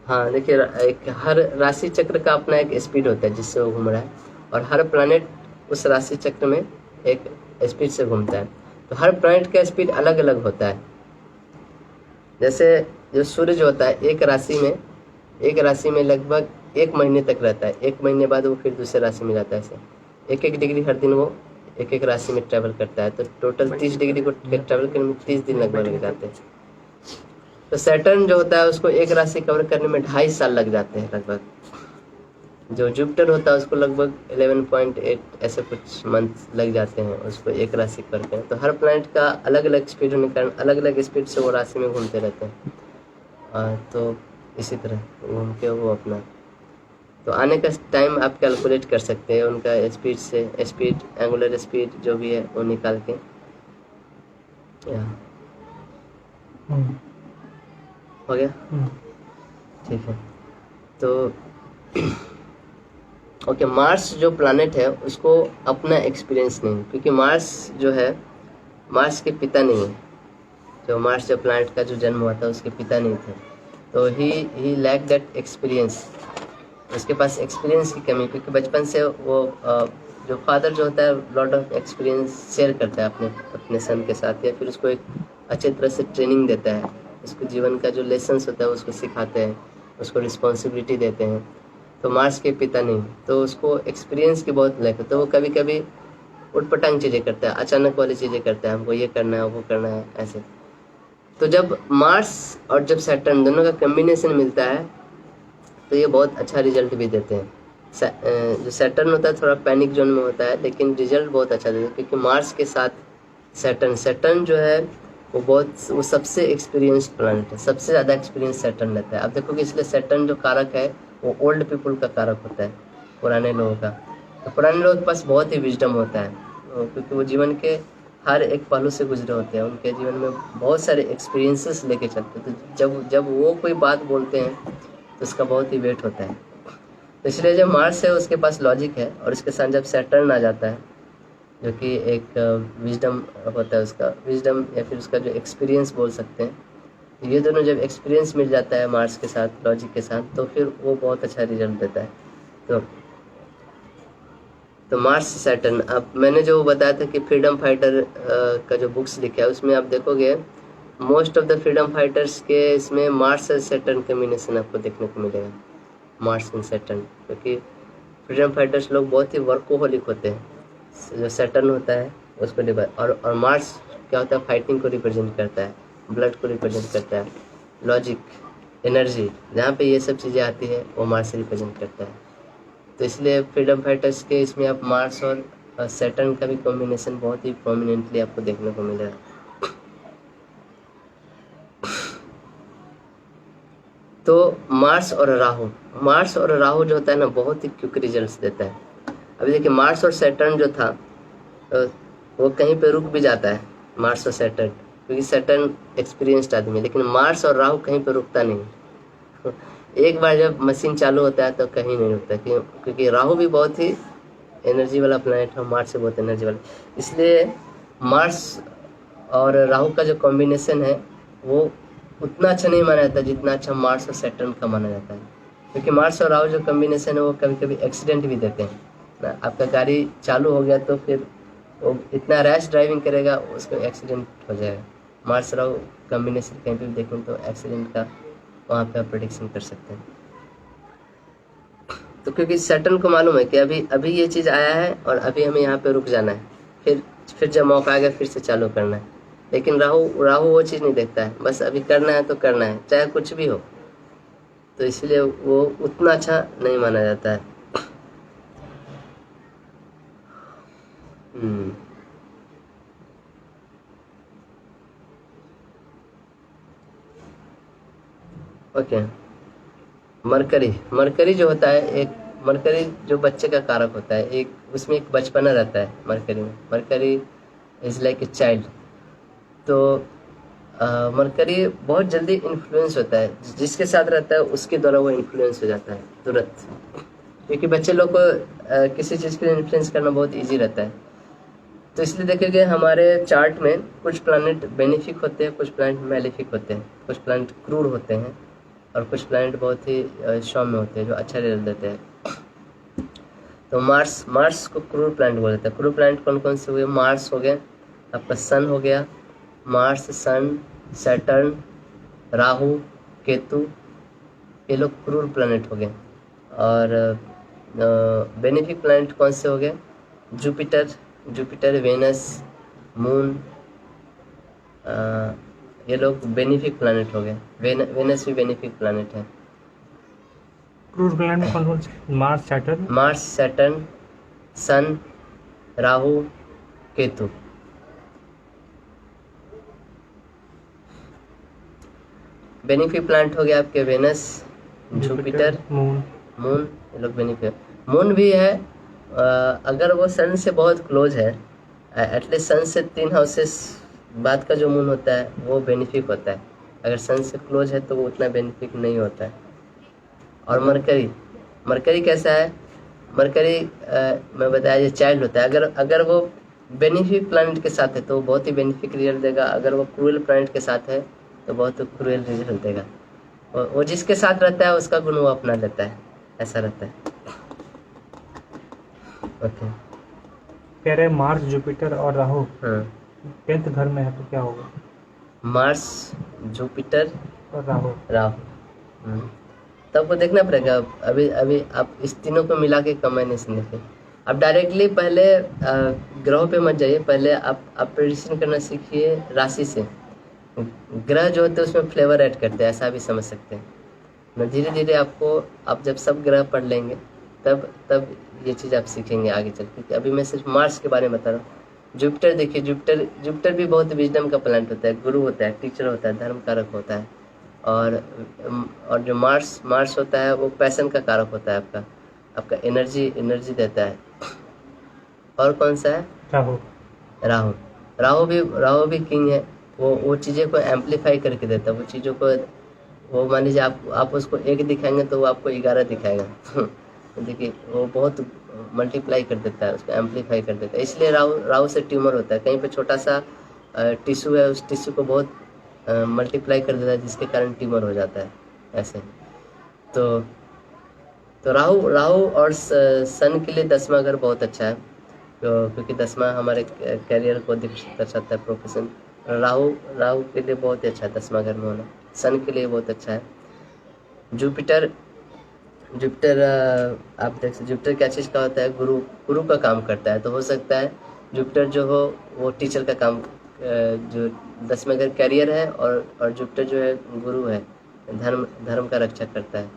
हाँ, देखिए, एक हर राशि चक्र का अपना एक स्पीड होता है जिससे वो घूम रहा है, और हर प्लैनेट उस राशि चक्र में एक स्पीड से घूमता है। तो हर प्लैनेट का स्पीड अलग अलग होता है। जैसे जो सूरज होता है, एक राशि में लगभग 1 महीने तक रहता है। 1 महीने बाद वो फिर दूसरे राशि में जाता है। ऐसे 1-1 डिग्री हर दिन वो एक राशि में ट्रैवल करता है। तो टोटल 30 डिग्री को ट्रैवल करने में 30 दिन लगभग लग जाते हैं। तो सैटर्न जो होता है उसको एक राशि कवर करने में 2.5 साल लग जाते हैं लगभग। जो जुपिटर होता है उसको लगभग 11.8 ऐसे कुछ मंथ लग जाते हैं उसको एक राशि कवर करने। तो हर प्लैनेट का अलग अलग स्पीड होने के कारण अलग अलग स्पीड से वो राशि में घूमते रहते हैं। तो इसी तरह घूम के वो अपना, तो आने का टाइम आप कैलकुलेट कर सकते हैं उनका स्पीड से, स्पीड, एंगुलर स्पीड जो भी है वो निकाल के। हो गया? ठीक है। तो ओके, मार्स जो प्लैनेट है उसको अपना एक्सपीरियंस नहीं, क्योंकि मार्स जो है, मार्स के पिता नहीं है। जो मार्स जो प्लैनेट का जो जन्म हुआ था उसके पिता नहीं थे, तो ही लैक दैट एक्सपीरियंस। उसके पास एक्सपीरियंस की कमी, क्योंकि बचपन से वो जो फादर जो होता है लॉट ऑफ एक्सपीरियंस शेयर करता है अपने सन के साथ, या फिर उसको एक अच्छे तरह से ट्रेनिंग देता है, उसको जीवन का जो लेसन्स होता है उसको सिखाते हैं, उसको रिस्पॉन्सिबिलिटी देते हैं। तो मार्स के पिता नहीं, तो उसको एक्सपीरियंस की बहुत लैक है। तो वो कभी कभी उटपटांग चीज़ें करता है, अचानक वाली चीज़ें करता है, हमको ये करना है वो करना है ऐसे। तो जब मार्स और जब सैटर्न दोनों का कम्बिनेशन मिलता है तो ये बहुत अच्छा रिजल्ट भी देते हैं। जो सैटर्न होता है थोड़ा पैनिक जोन में होता है, लेकिन रिजल्ट बहुत अच्छा देता है, क्योंकि मार्स के साथ सैटर्न जो है वो सबसे एक्सपीरियंस्ड प्लैनेट है। सबसे ज़्यादा एक्सपीरियंस सैटर्न रहता है। आप देखोगे, इसलिए सैटर्न जो कारक है वो ओल्ड पीपल का कारक होता है, पुराने लोगों का। तो पुराने लोगों के पास बहुत ही विजडम होता है, क्योंकि वो जीवन के हर एक पहलू से गुजरे होते हैं, उनके जीवन में बहुत सारे एक्सपीरियंसेस लेके चलते हैं। तो जब वो कोई बात बोलते हैं तो उसका बहुत ही वेट होता है। तो इसलिए जो मार्स है उसके पास लॉजिक है, और इसके साथ जब सैटर्न आ जाता है जो कि एक विजडम होता है, उसका विजडम या फिर उसका जो एक्सपीरियंस बोल सकते हैं, ये दोनों जब एक्सपीरियंस मिल जाता है मार्स के साथ, लॉजिक के साथ, तो फिर वो बहुत अच्छा रिजल्ट देता है। तो मार्स सैटर्न, अब मैंने जो बताया था कि फ्रीडम फाइटर का जो बुक्स लिखा है उसमें आप देखोगे most of the freedom fighters के इसमें मार्स और सैटर्न कम्बिनेशन आपको देखने को मिलेगा, मार्स एंड सैटर्न। क्योंकि फ्रीडम फाइटर्स लोग बहुत ही वर्कोहोलिक होते हैं। जो सैटर्न होता है उसको और मार्स क्या होता है, फाइटिंग को रिप्रेजेंट करता है, ब्लड को रिप्रेजेंट करता है, लॉजिक, एनर्जी, जहाँ पे ये सब चीज़ें आती है वो मार्स रिप्रेजेंट करता है। तो इसलिए फ्रीडम फाइटर्स के इसमें आप मार्स और सैटर्न का भी कॉम्बिनेशन बहुत ही प्रोमिनेंटली आपको देखने को मिलेगा। तो मार्स और राहु जो होता है ना, बहुत ही क्विक रिजल्ट्स देता है। अभी देखिए, मार्स और सैटर्न जो था वो कहीं पे रुक भी जाता है, मार्स और सैटर्न, क्योंकि सैटर्न एक्सपीरियंस्ड आदमी है, लेकिन मार्स और राहु कहीं पे रुकता नहीं। एक बार जब मशीन चालू होता है तो कहीं नहीं रुकता, क्योंकि राहु भी बहुत ही एनर्जी वाला प्लैनेट है, मार्स से बहुत एनर्जी वाला। इसलिए मार्स और राहु का जो कॉम्बिनेशन है वो उतना अच्छा नहीं माना जाता जितना अच्छा मार्स और सैटर्न का माना जाता है, क्योंकि मार्स और राहु जो कॉम्बिनेशन है वो कभी कभी एक्सीडेंट भी देते हैं। ना आपका गाड़ी चालू हो गया तो फिर वो इतना रैश ड्राइविंग करेगा, उसको एक्सीडेंट हो जाएगा। मार्स राहु कॉम्बिनेशन कहीं पे भी देखें तो एक्सीडेंट का वहाँ पे आप प्रेडिक्शन कर सकते हैं। तो क्योंकि सैटर्न को मालूम है कि अभी अभी ये चीज़ आया है और अभी हमें यहाँ पे रुक जाना है, फिर जब मौका आएगा फिर से चालू करना है। लेकिन राहु राहु वो चीज़ नहीं देखता है, बस अभी करना है तो करना है चाहे कुछ भी हो, तो इसलिए वो उतना अच्छा नहीं माना जाता है। ओके, मरकरी मरकरी जो होता है, एक मरकरी जो बच्चे का कारक होता है, एक उसमें एक बचपना रहता है मरकरी में। Mercury is like a child. तो मरकरी बहुत जल्दी इन्फ्लुएंस होता है, जिसके साथ रहता है उसके द्वारा वो इन्फ्लुएंस हो जाता है तुरंत, क्योंकि बच्चे लोग को किसी चीज़ के लिए इन्फ्लुएंस करना बहुत ईजी रहता है। तो इसलिए देखेंगे हमारे चार्ट में कुछ प्लैनेट बेनिफिक होते हैं, कुछ प्लैनेट मैलेफिक होते हैं, कुछ प्लैनेट क्रूर होते हैं और कुछ प्लैनेट बहुत ही सौम्य होते हैं जो अच्छा रिजल्ट देते हैं। तो मार्स को क्रूर प्लैनेट बोला जाता है। क्रूर प्लैनेट कौन कौन से हुए? मार्स हो गया, आपका सन हो गया, मार्स, सन, सैटर्न, राहु, केतु, ये लोग क्रूर प्लैनेट हो गए। और बेनिफिक प्लैनेट कौन से हो गए? जुपिटर, वेनस, मून, ये लोग बेनिफिक प्लैनेट हो गए। वेनस भी बेनिफिक प्लैनेट है। क्रूर प्लैनेट में कौन कौन से? मार्स, सैटर्न, सन, राहु, केतु। बेनिफिक प्लैनेट हो गया आपके वेनस, जुपिटर, मून, ये लोग बेनिफिक। मून भी है, अगर वो सन से बहुत क्लोज है, एटलीस्ट सन से 3 हाउसेस बाद का जो मून होता है वो बेनिफिक होता है। अगर सन से क्लोज है तो वो उतना बेनिफिक नहीं होता है। और मरकरी कैसा है? मरकरी मैं बताया ये चाइल्ड होता है। अगर वो बेनिफिक प्लैनेट के साथ है तो बहुत ही बेनिफिक रिजल्ट देगा, अगर वो क्रूएल प्लैनेट के साथ है तो बहुत क्रूएल रिजल्ट देगा। वो जिसके साथ रहता है उसका गुण वो अपना लेता है, ऐसा रहता है। ओके, कह रहे मार्स, जुपिटर और राहु हाँ, 10th घर में है तो क्या होगा? मार्स, जुपिटर और राहु तब को देखना पड़ेगा। अभी अभी आप इस तीनों को मिला के कॉम्बिनेशन देखें। आप डायरेक्टली पहले ग्रहों पे मत जाइए, पहले आप प्रेडिक्शन करना सीखिए राशि से। ग्रह जो होते हैं उसमें फ्लेवर ऐड करते हैं, ऐसा भी समझ सकते हैं ना। धीरे धीरे आपको, आप जब सब ग्रह पढ़ लेंगे तब ये चीज़ आप सीखेंगे आगे चल के। अभी मैं सिर्फ मार्स के बारे में बता रहा हूँ। जुपिटर देखिए, जुपिटर भी बहुत विजडम का प्लैनेट होता है, गुरु होता है, टीचर होता है, धर्म कारक होता है। और जो मार्स होता है वो पैशन का कारक होता है, आपका एनर्जी देता है। और कौन सा है? राहु भी किंग है। वो चीज़ें को एम्पलीफाई करके देता है, वो चीज़ों को, वो मान लीजिए आप उसको 1 दिखाएंगे तो वो आपको 11 दिखाएगा। देखिए वो बहुत मल्टीप्लाई कर देता है, उसको एम्पलीफाई कर देता है। इसलिए राहु से ट्यूमर होता है। कहीं पे छोटा सा टिश्यू है, उस टिश्यू को बहुत मल्टीप्लाई कर देता है, जिसके कारण ट्यूमर हो जाता है ऐसे। तो राहु और सन के लिए 10वां घर बहुत अच्छा है, क्योंकि 10वां हमारे करियर को दर्शाता है, प्रोफेशन। राहु के लिए बहुत ही अच्छा है 10वां घर में होना। सन के लिए बहुत अच्छा है। जुपिटर आप देख सकते, जुपिटर क्या चीज़ का होता है? गुरु का काम करता है। तो हो सकता है जुपिटर जो हो वो टीचर का काम, जो 10वें घर करियर है, और जुपिटर जो है गुरु है, धर्म का रक्षा करता है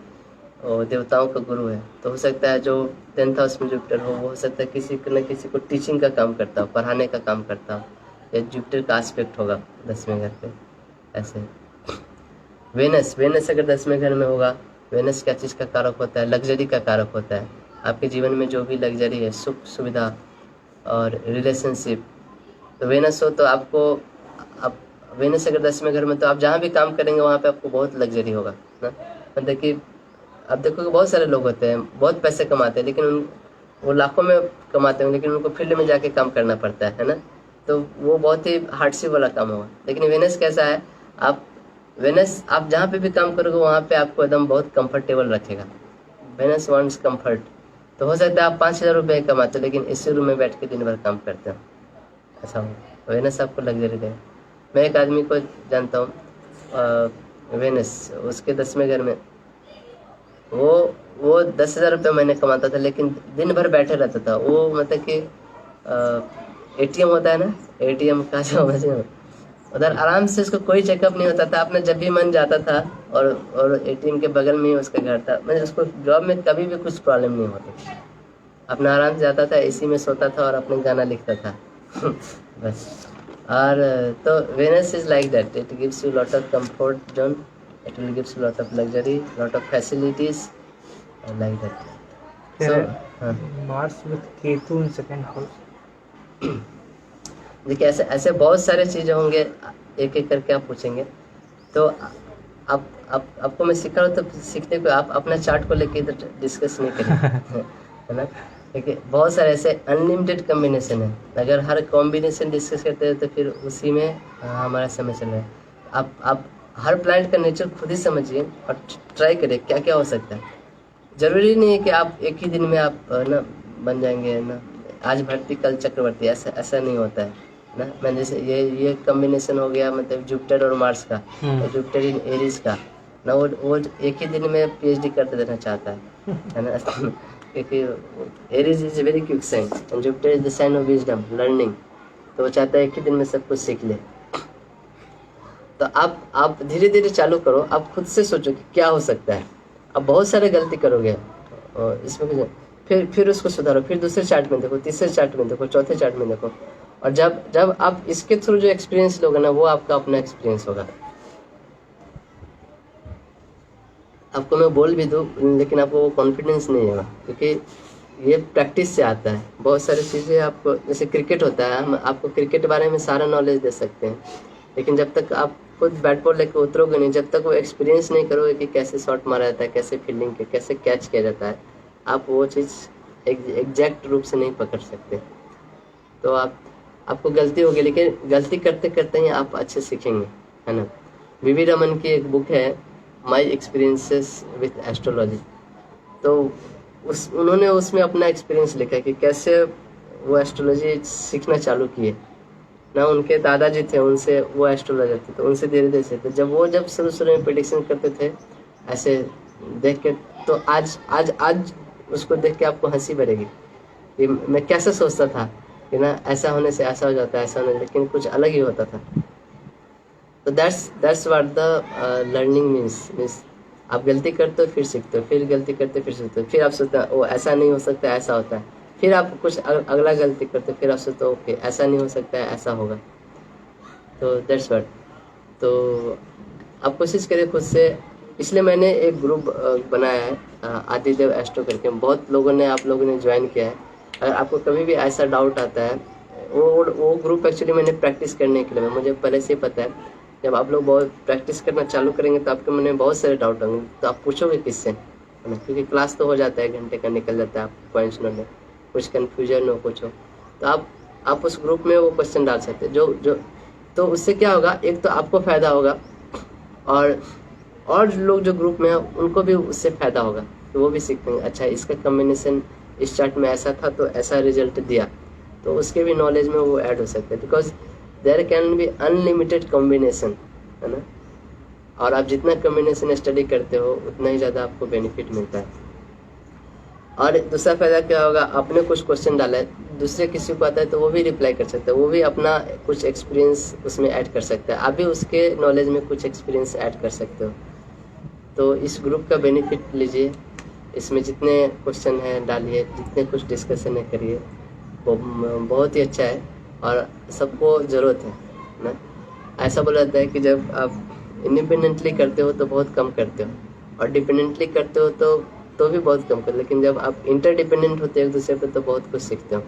और देवताओं का गुरु है। तो हो सकता है जो 10th हाउस में जुपिटर हो, वो हो सकता है किसी न किसी को टीचिंग का काम करता हो, पढ़ाने का काम करता हो, या जुपिटर का एस्पेक्ट होगा 10वें घर पे ऐसे। वेनस अगर 10वें घर में होगा, वेनस क्या चीज़ का कारक होता है? लग्जरी का कारक होता है। आपके जीवन में जो भी लग्जरी है, सुख सुविधा और रिलेशनशिप, तो वेनस हो तो आप वेनस अगर 10वें घर में, तो आप जहाँ भी काम करेंगे वहाँ पे आपको बहुत लग्जरी होगा ना। देखिए आप देखोगे बहुत सारे लोग होते हैं, बहुत पैसे कमाते हैं, लेकिन वो लाखों में कमाते हैं, लेकिन उनको फील्ड में जाके काम करना पड़ता है ना। तो वो बहुत ही हार्डशिप वाला काम होगा। लेकिन वेनस कैसा है? वेनस आप जहाँ पे भी काम करोगे वहाँ पे आपको एकदम बहुत कंफर्टेबल रखेगा। Venus wants comfort. तो हो सकता है आप 5,000 रुपये कमाते हो लेकिन इसी रूम में बैठ के दिन भर काम करते हो, ऐसा हो। वेनस आपको लग्जरी देगा। मैं एक आदमी को जानता हूँ वेनस, उसके 10वें घर में वो 10,000 रुपये महीने कमाता था लेकिन दिन भर बैठे रहता था। वो मतलब कि एटीएम होता है ना, एटीएम का जो उधर आराम से उसको कोई चेकअप नहीं होता था, अपना जब भी मन जाता था। और एटीएम के बगल में ही उसका घर था, मतलब उसको जॉब में कभी भी कुछ प्रॉब्लम नहीं होता था। अपना आराम से जाता था, एसी में सोता था और अपने गाना लिखता था बस। और तो Venus is like that, it gives you lot of comfort zone, it will gives you lot of luxury, lot of facilities like that. So Mars with Ketu in second house. देखिए ऐसे ऐसे बहुत सारे चीज़ें होंगे, एक एक करके आप पूछेंगे तो आप आपको मैं सिखा रहा हूँ, तो सीखने को आप अपना चार्ट को लेके इधर डिस्कस नहीं करेंगे है ना। देखिए बहुत सारे ऐसे अनलिमिटेड कॉम्बिनेशन है, अगर हर कॉम्बिनेशन डिस्कस करते हैं तो फिर उसी में हमारा समय चल रहा है। आप हर प्लांट का नेचर खुद ही समझिए और ट्राई करिए क्या क्या हो सकता है। ज़रूरी नहीं है कि आप एक ही दिन में आप ना बन जाएंगे ना, आज भर्ती कल चक्रवर्ती, ऐसा नहीं होता है ना। मैं जैसे ये कॉम्बिनेशन हो गया मतलब जुपिटर और मार्स का, जुपिटर इन एरीज का ना, वो एक ही दिन में पीएचडी करते देना चाहता है ना क्योंकि Aries is very quick sign and Jupiter is the sign of wisdom learning, तो वो चाहता है एक ही दिन में सब कुछ सीख ले। तो आप धीरे धीरे चालू करो, आप खुद से सोचो कि क्या हो सकता है। आप बहुत सारे गलती करोगे और इसमें कुछ फिर उसको सुधारो, फिर दूसरे चार्ट में देखो, तीसरे चार्ट में देखो, चौथे चार्ट में देखो। और जब आप इसके थ्रू जो एक्सपीरियंस लोगे ना, वो आपका अपना एक्सपीरियंस होगा। आपको मैं बोल भी दूँ लेकिन आपको वो कॉन्फिडेंस नहीं होगा, क्योंकि ये प्रैक्टिस से आता है। बहुत सारी चीज़ें आपको, जैसे क्रिकेट होता है, हम आपको क्रिकेट के बारे में सारा नॉलेज दे सकते हैं, लेकिन जब तक आप खुद बैट बॉल लेकर उतरोगे नहीं, जब तक वो एक्सपीरियंस नहीं करोगे कि कैसे शॉट मारा जाता है, कैसे फील्डिंग के, कैसे कैच किया जाता है, आप वो चीज़ एग्जैक्ट रूप से नहीं पकड़ सकते। तो आपको गलती होगी, लेकिन गलती करते करते ही आप अच्छे सीखेंगे, है ना। वी रमन की एक बुक है माई एक्सपीरियंसेस विथ एस्ट्रोलॉजी, तो उन्होंने उसमें अपना एक्सपीरियंस लिखा है कि कैसे वो एस्ट्रोलॉजी सीखना चालू किए ना। उनके दादाजी थे, उनसे वो एस्ट्रोलॉजर थे, तो उनसे धीरे धीरे सीखते। जब शुरू में प्रेडिक्शन करते थे ऐसे देख के, तो आज उसको देख के आपको हंसी बढ़ेगी कि मैं कैसे सोचता था कि ना ऐसा होने से ऐसा हो जाता है, ऐसा होने, लेकिन कुछ अलग ही होता था। तो that's what the learning means आप गलती करते हो फिर सीखते हो, फिर गलती करते फिर सीखते हो, फिर आप सोचते हो ऐसा नहीं हो सकता, ऐसा होता है, फिर आप कुछ अगला गलती करते, फिर आप सोचते हो ओके ऐसा नहीं हो सकता है, ऐसा होगा। तो दैट्स व्हाट। तो आप कोशिश करें खुद से। इसलिए मैंने एक ग्रुप बनाया है आदिदेव एस्ट्रो करके, बहुत लोगों ने, आप लोगों ने ज्वाइन किया है। अगर आपको कभी भी ऐसा डाउट आता है, वो ग्रुप एक्चुअली मैंने प्रैक्टिस करने के लिए, मुझे पहले से पता है जब आप लोग बहुत प्रैक्टिस करना चालू करेंगे तो आपके मन में बहुत सारे डाउट होंगे, तो आप पूछोगे किससे, है ना, क्योंकि क्लास तो हो जाता है, 1 घंटे का निकल जाता है, आप पॉइंट्स न ले, कुछ कन्फ्यूजन हो कुछ हो, तो आप उस ग्रुप में वो क्वेश्चन डाल सकते हैं जो तो उससे क्या होगा, एक तो आपको फ़ायदा होगा और लोग जो ग्रुप में हैं उनको भी उससे फ़ायदा होगा, तो वो भी सीखेंगे अच्छा इसका कॉम्बिनेशन इस चार्ट में ऐसा था तो ऐसा रिजल्ट दिया, तो उसके भी नॉलेज में वो ऐड हो सकते हैं। Because there can be unlimited combination, है ना, और आप जितना कॉम्बिनेशन स्टडी करते हो उतना ही ज़्यादा आपको बेनिफिट मिलता है। और दूसरा फ़ायदा क्या होगा, आपने कुछ क्वेश्चन डाला है, दूसरे किसी को आता है तो वो भी रिप्लाई कर सकता है, वो भी अपना कुछ एक्सपीरियंस उसमें ऐड कर सकता है, आप भी उसके नॉलेज में कुछ एक्सपीरियंस ऐड कर सकते हो। तो इस ग्रुप का बेनिफिट लीजिए, इसमें जितने क्वेश्चन हैं डालिए, जितने कुछ डिस्कशन है करिए, वो बहुत ही अच्छा है और सबको ज़रूरत है ना। ऐसा बोला जाता है कि जब आप इंडिपेंडेंटली करते हो तो बहुत कम करते हो, और डिपेंडेंटली करते हो तो भी बहुत कम कर, लेकिन जब आप इंटरडिपेंडेंट होते हो एक दूसरे पे तो बहुत कुछ सीखते हो।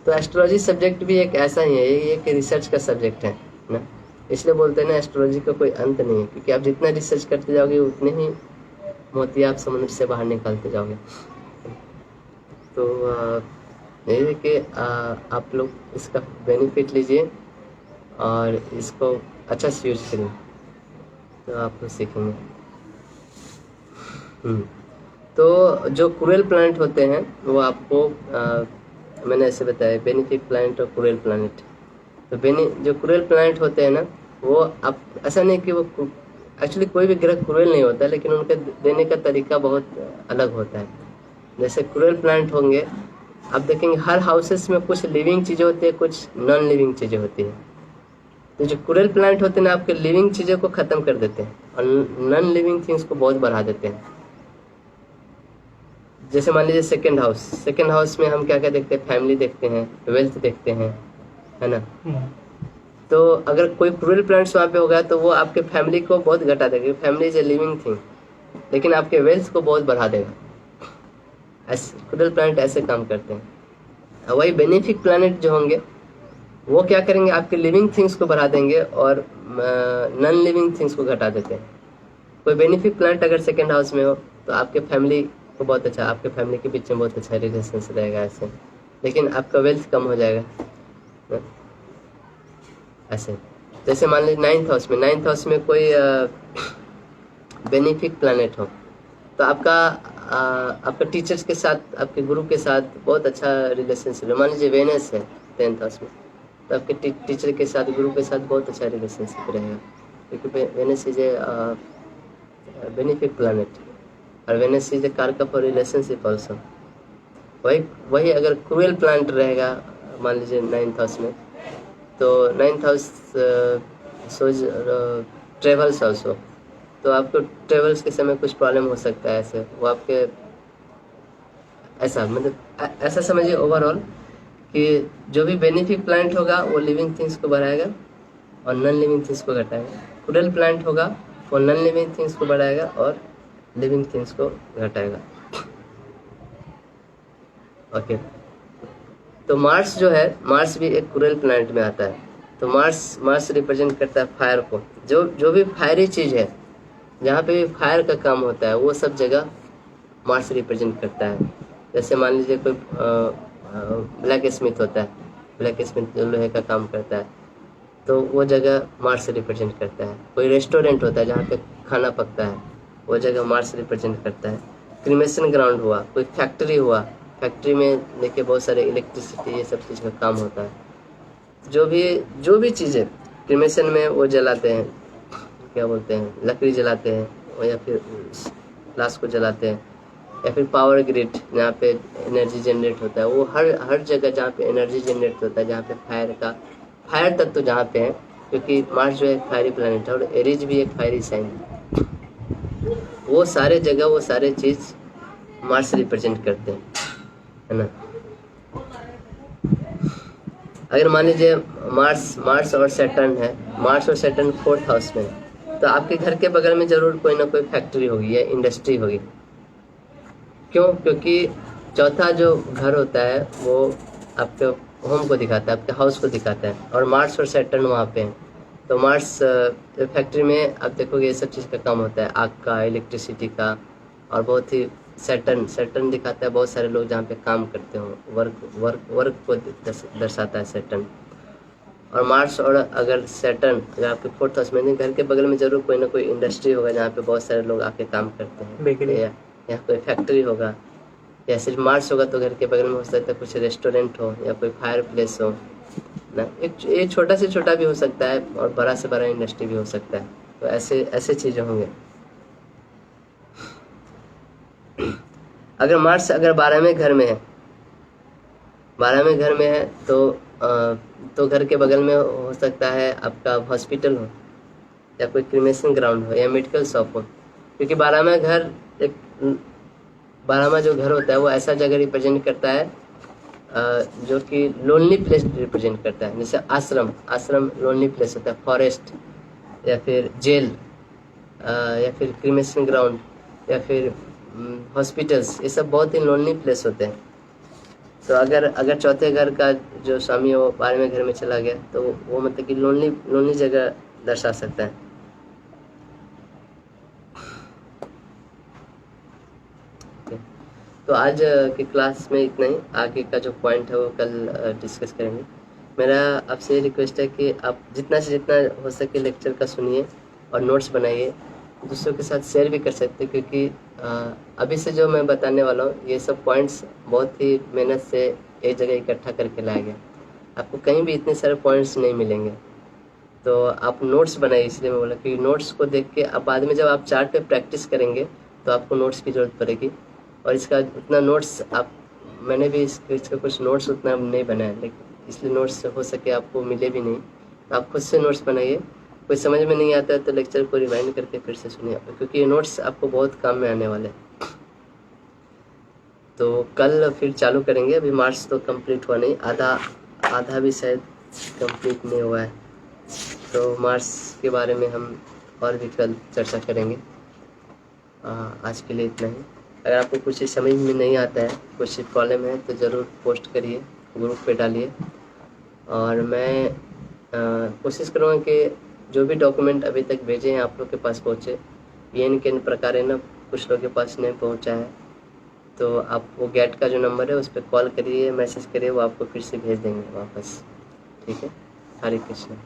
तो एस्ट्रोलॉजी सब्जेक्ट भी एक ऐसा ही है, ये एक रिसर्च का सब्जेक्ट है ना, इसलिए बोलते हैं ना एस्ट्रोलॉजी का कोई अंत नहीं है, क्योंकि आप जितना रिसर्च करते जाओगे उतने ही मोती आप समुद्र से बाहर निकालते जाओगे। तो यही है कि आप लोग इसका बेनिफिट लीजिए और इसको अच्छा से यूज करिए, तो आप लोग सीखेंगे। तो जो क्रूएल प्लैनेट होते हैं वो आपको मैंने ऐसे बताया बेनिफिक प्लैनेट और क्रूएल प्लैनेट। तो जो क्रूएल प्लैनेट होते हैं ना, वो आप ऐसा नहीं कि वो एक्चुअली कोई भी ग्रह क्रूएल नहीं होता है, लेकिन उनके देने का तरीका बहुत अलग होता है। जैसे क्रूएल प्लैनेट होंगे, आप देखेंगे हर हाउसेस में कुछ लिविंग चीज़ें होती है, कुछ नॉन लिविंग चीज़ें होती हैं। तो जो क्रूएल प्लैनेट होते हैं ना, आपके लिविंग चीज़ों को ख़त्म कर देते हैं और नॉन लिविंग थिंग्स को बहुत बढ़ा देते हैं। जैसे मान लीजिए सेकंड हाउस में हम क्या क्या देखते हैं, फैमिली देखते हैं, वेल्थ देखते हैं, है ना। तो अगर कोई क्रूएल प्लैनेट्स वहाँ पे होगा तो वो आपके फैमिली को बहुत घटा देगा। Family is a living thing, लेकिन आपके वेल्थ को बहुत बढ़ा देगा। ऐसे क्रूएल प्लैनेट ऐसे काम करते हैं। वही बेनिफिक प्लैनेट जो होंगे वो क्या करेंगे, आपके लिविंग थिंग्स को बढ़ा देंगे और नॉन लिविंग थिंग्स को घटा देते हैं। कोई बेनिफिक प्लैनेट अगर सेकंड हाउस में हो तो आपके फैमिली को बहुत अच्छा, आपके फैमिली के बीच में बहुत अच्छा रिलेशन रहेगा ऐसे, लेकिन आपका वेल्थ कम हो जाएगा ऐसे। जैसे मान लीजिए नाइन्थ हाउस में कोई बेनिफिक प्लैनेट हो तो आपका टीचर्स के साथ, आपके गुरु के साथ बहुत अच्छा रिलेशनशिप है। मान लीजिए वेनस है 10th हाउस में, तो आपके टीचर के साथ, गुरु के साथ बहुत अच्छा रिलेशनशिप रहेगा, क्योंकि Venus is a benefic planet और Venus is a karaka for relationship also. वही अगर क्रूएल प्लैनेट रहेगा मान लीजिए 9th हाउस में, तो 9th हाउस सोज ट्रेवल्स ऑल्सो, तो आपको ट्रेवल्स के समय कुछ प्रॉब्लम हो सकता है ऐसे। वो आपके ऐसा मतलब ऐसा समझिए ओवरऑल कि जो भी बेनिफिक प्लैनेट होगा वो लिविंग थिंग्स को बढ़ाएगा और नॉन लिविंग थिंग्स को घटाएगा। क्रूएल प्लैनेट होगा वो नॉन लिविंग थिंग्स को बढ़ाएगा और लिविंग थिंग्स को घटाएगा। ओके, तो मार्स जो है, मार्स भी एक क्रूएल प्लैनेट में आता है। तो मार्स रिप्रेजेंट करता है फायर को। जो भी फायरी चीज़ है, जहाँ पे भी फायर का काम होता है, वो सब जगह मार्स रिप्रेजेंट करता है। जैसे मान लीजिए कोई ब्लैक स्मिथ होता है, ब्लैक स्मिथ जो लोहे का काम करता है, तो वो जगह मार्स रिप्रेजेंट करता है। कोई रेस्टोरेंट होता है जहाँ पे खाना पकता है, वो जगह मार्स रिप्रेजेंट करता है। क्रीमेशन ग्राउंड हुआ, कोई फैक्ट्री हुआ, फैक्ट्री में देखिए बहुत सारे इलेक्ट्रिसिटी, ये सब चीज़ का काम होता है। जो भी चीज़ें क्रीमेशन में वो जलाते हैं, क्या बोलते हैं, लकड़ी जलाते हैं, और या फिर लाश को जलाते हैं, या फिर पावर ग्रिड जहाँ पे एनर्जी जनरेट होता है। वो हर जगह जहाँ पे एनर्जी जनरेट होता है, जहाँ पे फायर तत्व जहाँ पे है, क्योंकि मार्स जो है फायरी प्लैनेट है और एरीज भी एक फायरी साइन है। वो सारे जगह, वो सारे चीज़ मार्स रिप्रेजेंट करते हैं, है ना। अगर मान लीजिए मार्स और सैटर्न है, मार्स और सैटर्न 4th हाउस में, तो आपके घर के बगल में जरूर कोई ना कोई फैक्ट्री होगी या इंडस्ट्री होगी। क्यों? क्योंकि चौथा जो घर होता है वो आपके होम को दिखाता है, आपके हाउस को दिखाता है, और मार्स और सैटर्न वहाँ पे हैं। तो मार्स फैक्ट्री में आप देखोगे ये सब चीज़ का काम होता है, आग का, इलेक्ट्रिसिटी का, और बहुत ही सैटर्न दिखाता है बहुत सारे लोग जहाँ पे काम करते हो, वर्क को दर्शाता है सैटर्न। और मार्स और अगर सैटर्न अगर आपके 4th हाउस में, घर के बगल में जरूर कोई ना कोई इंडस्ट्री होगा जहाँ पे बहुत सारे लोग आके काम करते हैं, या कोई फैक्ट्री होगा, या सिर्फ मार्स होगा तो घर के बगल में हो सकता है कुछ रेस्टोरेंट हो या कोई फायर प्लेस हो ना। एक छोटा से छोटा भी हो सकता है और बड़ा से बड़ा इंडस्ट्री भी हो सकता है। तो ऐसे चीज़ें होंगे। अगर मार्स अगर 12वें घर में है, 12वें घर में है तो घर के बगल में हो सकता है आपका हॉस्पिटल हो, या कोई क्रीमेशन ग्राउंड हो, या मेडिकल शॉप हो। क्योंकि 12वां जो घर होता है वो ऐसा जगह रिप्रेजेंट करता है जो कि लोनली प्लेस रिप्रेजेंट करता है। जैसे आश्रम लोनली प्लेस होता है, फॉरेस्ट, या फिर जेल, या फिर क्रीमेशन ग्राउंड, या फिर हॉस्पिटल्स, ये सब बहुत ही लोनली प्लेस होते हैं। तो अगर चौथे घर का जो स्वामी है वो 12वें घर में चला गया तो वो मतलब कि लोनली जगह दर्शा सकता है। तो आज की क्लास में इतना ही। आगे का जो पॉइंट है वो कल डिस्कस करेंगे। मेरा आपसे रिक्वेस्ट है कि आप जितना से जितना हो सके लेक्चर का सुनिए और नोट्स बनाइए। दूसरों के साथ शेयर भी कर सकते हैं, क्योंकि अभी से जो मैं बताने वाला हूँ ये सब पॉइंट्स बहुत ही मेहनत से एक जगह इकट्ठा करके लाया गया। आपको कहीं भी इतने सारे पॉइंट्स नहीं मिलेंगे, तो आप नोट्स बनाइए। इसलिए मैं बोला कि नोट्स को देख के अब बाद में जब आप चार्ट पे प्रैक्टिस करेंगे तो आपको नोट्स की ज़रूरत पड़ेगी। और इसका उतना नोट्स मैंने भी इसका कुछ नोट्स उतना नहीं बनाया, लेकिन इसलिए नोट्स हो सके आपको मिले भी नहीं, तो आप खुद से नोट्स बनाइए। कोई समझ में नहीं आता है तो लेक्चर को रिवाइंड करके फिर से सुनिए, क्योंकि ये नोट्स आपको बहुत काम में आने वाले हैं। तो कल फिर चालू करेंगे। अभी मार्च तो कंप्लीट हुआ नहीं, आधा भी शायद कंप्लीट नहीं हुआ है, तो मार्च के बारे में हम और भी कल चर्चा करेंगे। आज के लिए इतना ही। अगर आपको कुछ समझ में नहीं आता है, कुछ प्रॉब्लम है, तो ज़रूर पोस्ट करिए, ग्रुप पे डालिए। और मैं कोशिश करूँगा कि जो भी डॉक्यूमेंट अभी तक भेजे हैं आप लोग के पास पहुँचे। ये इन प्रकार है ना, कुछ लोग के पास नहीं पहुँचा है, तो आप वो गेट का जो नंबर है उस पर कॉल करिए, मैसेज करिए, वो आपको फिर से भेज देंगे वापस। ठीक है, हरे कृष्ण।